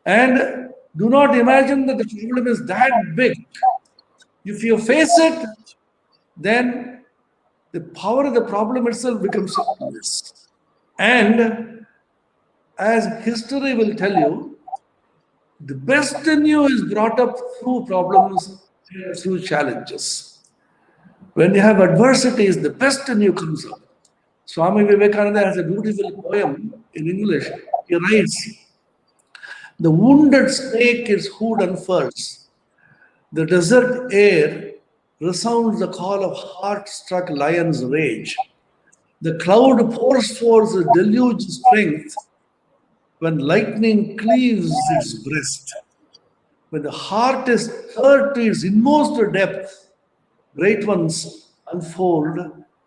S5: And do not imagine that the problem is that big. If you face it, then the power of the problem itself becomes less. And as history will tell you, the best in you is brought up through problems, through challenges. When you have adversities, the best in you comes up. Swami Vivekananda has a beautiful poem in English. He writes, the wounded snake its hood unfurls. The desert air resounds the call of heart-struck lion's rage. The cloud pours forth a deluge strength when lightning cleaves its breast. When the heart is stirred to its inmost depth, great ones unfold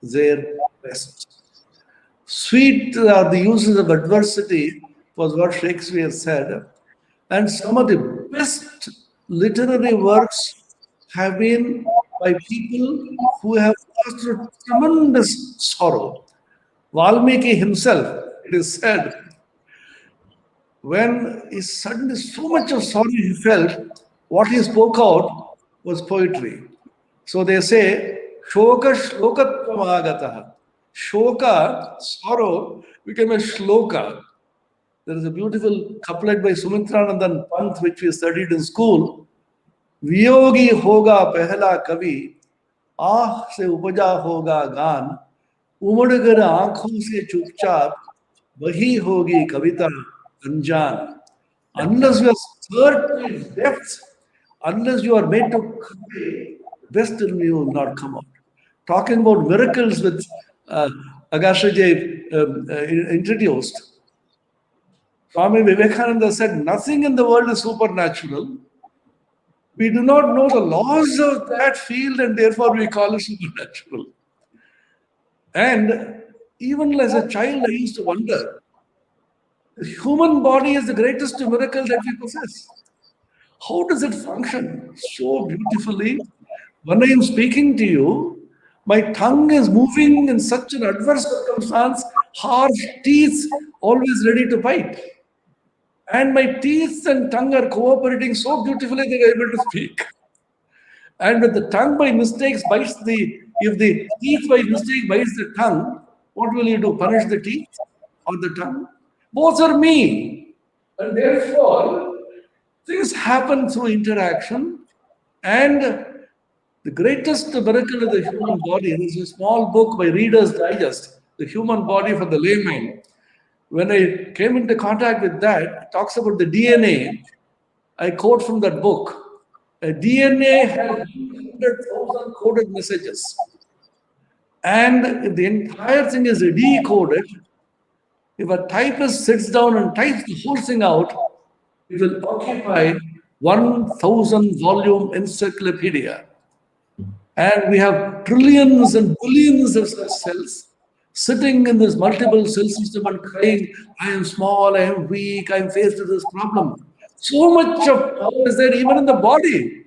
S5: their best. Sweet are the uses of adversity, was what Shakespeare said. And some of the best literary works have been by people who have passed through tremendous sorrow. Valmiki himself, it is said, when he suddenly so much of sorrow he felt, what he spoke out was poetry. So they say, Shoka Shlokatvam Agataha. Shoka, sorrow, became a shloka. There is a beautiful couplet by Sumitranandan Pant, which we studied in school. Viyogi hoga pehla kavi, ah se upaja hoga gan, उमड़ कर आंखों से चुपचाप वही होगी कविता अनजान. Unless you are stirred to its depths, unless you are made to cry, best in you will not come out. Talking about miracles with Agashe introduced, Swami Vivekananda said, nothing in the world is supernatural. We do not know the laws of that field and therefore we call it supernatural. And even as a child, I used to wonder, the human body is the greatest miracle that we possess. How does it function so beautifully? When I am speaking to you, my tongue is moving in such an adverse circumstance, harsh teeth always ready to bite. And my teeth and tongue are cooperating so beautifully that I'm able to speak. And when the tongue by mistake bites if the teeth by mistake bites the tongue, what will you do? Punish the teeth or the tongue? Both are me. And therefore, things happen through interaction. And the greatest miracle of the human body is a small book by Reader's Digest, The Human Body for the Layman. When I came into contact with that, it talks about the DNA. I quote from that book. A DNA has 100,000 coded messages. And if the entire thing is decoded, if a typist sits down and types the whole thing out, it will occupy 1,000 volume encyclopedia. And we have trillions and billions of such cells sitting in this multiple cell system and crying, I am small, I am weak, I am faced with this problem. So much of power is there even in the body.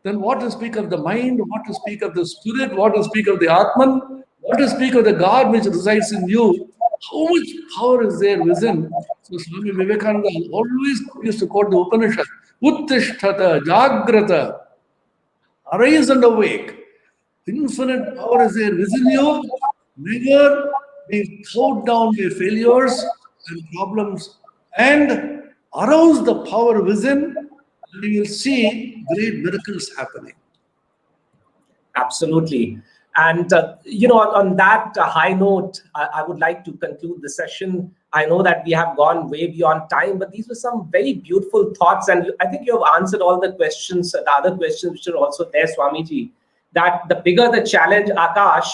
S5: Then what to speak of the mind, what to speak of the spirit, what to speak of the Atman, what to speak of the God which resides in you. How much power is there within? So Swami Vivekananda always used to quote the Upanishad, Uttishtata, Jagrata, arise and awake. Infinite power is there within you. Never be thrown down by failures and problems, and arouse the power within, and you will see great miracles happening.
S2: Absolutely. And, on that high note, I would like to conclude the session. I know that we have gone way beyond time, but these were some very beautiful thoughts. And I think you have answered all the questions, the other questions which are also there, Swamiji, that the bigger the challenge, Akash,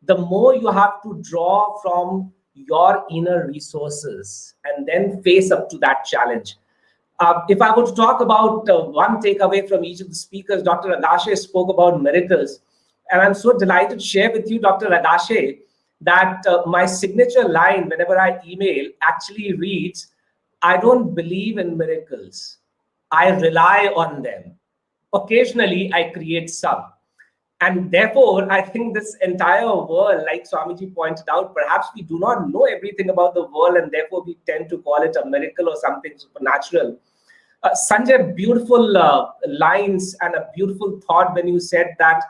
S2: the more you have to draw from your inner resources and then face up to that challenge. If I were to talk about one takeaway from each of the speakers, Dr. Agashe spoke about miracles. And I'm so delighted to share with you, Dr. Agashe, that my signature line whenever I email actually reads, I don't believe in miracles. I rely on them. Occasionally, I create some. And therefore, I think this entire world, like Swamiji pointed out, perhaps we do not know everything about the world, and therefore we tend to call it a miracle or something supernatural. Sanjay, beautiful lines and a beautiful thought when you said that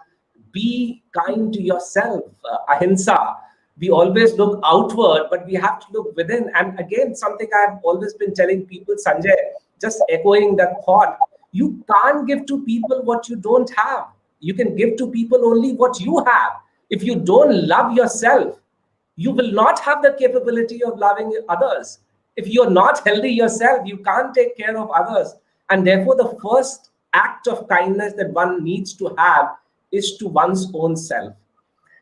S2: be kind to yourself, ahimsa. We always look outward, but we have to look within. And again, something I've always been telling people, Sanjay, just echoing that thought, you can't give to people what you don't have. You can give to people only what you have. If you don't love yourself, you will not have the capability of loving others. If you're not healthy yourself, you can't take care of others. And therefore, the first act of kindness that one needs to have is to one's own self.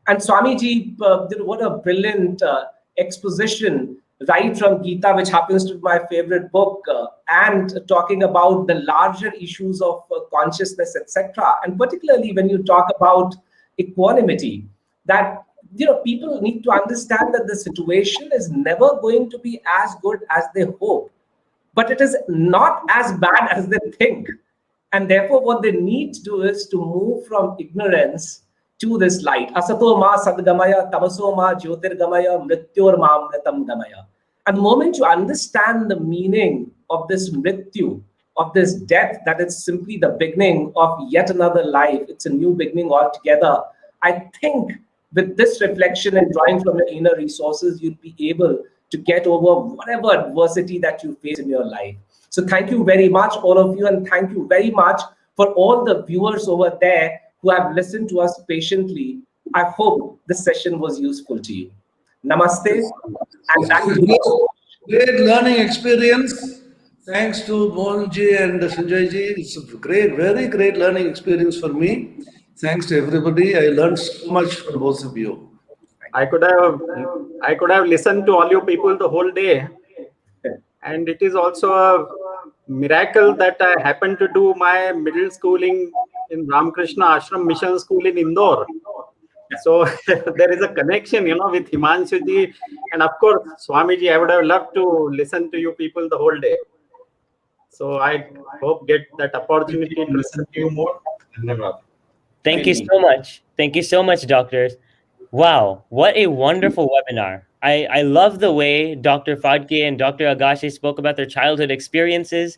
S2: And Swamiji, what a brilliant exposition right from Gita, which happens to be my favorite book, and talking about the larger issues of consciousness, etc. And particularly when you talk about equanimity, that people need to understand that the situation is never going to be as good as they hope, but it is not as bad as they think. And therefore, what they need to do is to move from ignorance to this light. Asato ma sadgamaya, tamaso ma jyotirgamaya, mrityor ma amritam gamaya. And the moment you understand the meaning of this mrityu, of this death, that it's simply the beginning of yet another life, it's a new beginning altogether, I think with this reflection and drawing from your inner resources, you'll be able to get over whatever adversity that you face in your life. So thank you very much, all of you, and thank you very much for all the viewers over there who have listened to us patiently. I hope this session was useful to you. Namaste. And thank you.
S5: Great learning experience. Thanks to Mohanji and Sanjayji. It's a great, very great learning experience for me. Thanks to everybody. I learned so much from both of you.
S4: I could have listened to all you people the whole day, and it is also a miracle that I happened to do my middle schooling in Ramakrishna Ashram Mission School in Indore. So there is a connection, with Himanshu ji, and of course Swamiji. I would have loved to listen to you people the whole day. So I hope get that opportunity to listen to you more.
S1: Thank you so much. Thank you so much, doctors. Wow, what a wonderful webinar. I love the way Dr. Phadke and Dr. Agashe spoke about their childhood experiences.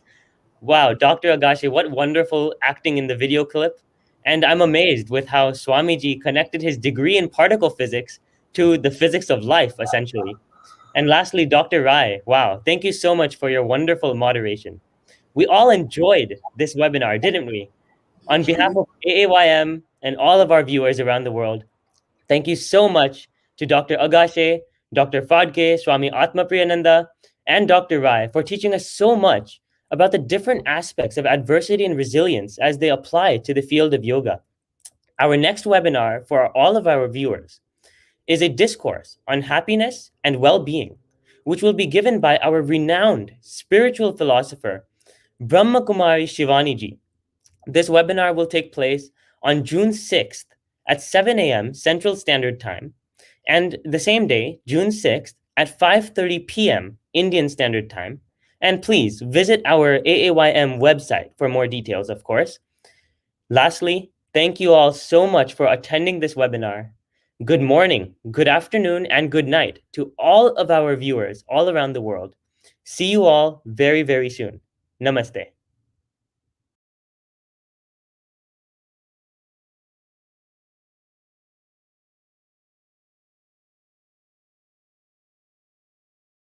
S1: Wow, Dr. Agashe, what wonderful acting in the video clip. And I'm amazed with how Swamiji connected his degree in particle physics to the physics of life, essentially. And lastly, Dr. Rai, wow, thank you so much for your wonderful moderation. We all enjoyed this webinar, didn't we? On behalf of AAYM and all of our viewers around the world, thank you so much to Dr. Agashe, Dr. Phadke, Swami Atmapriyananda, and Dr. Rai for teaching us so much about the different aspects of adversity and resilience as they apply to the field of yoga. Our next webinar for all of our viewers is a discourse on happiness and well-being, which will be given by our renowned spiritual philosopher, Brahma Kumari Shivani ji. This webinar will take place on June 6th at 7 a.m. Central Standard Time, and the same day, June 6th at 5:30 p.m. Indian Standard Time. And please visit our AAYM website for more details, of course. Lastly, thank you all so much for attending this webinar. Good morning, good afternoon, and good night to all of our viewers all around the world. See you all very, very soon. Namaste.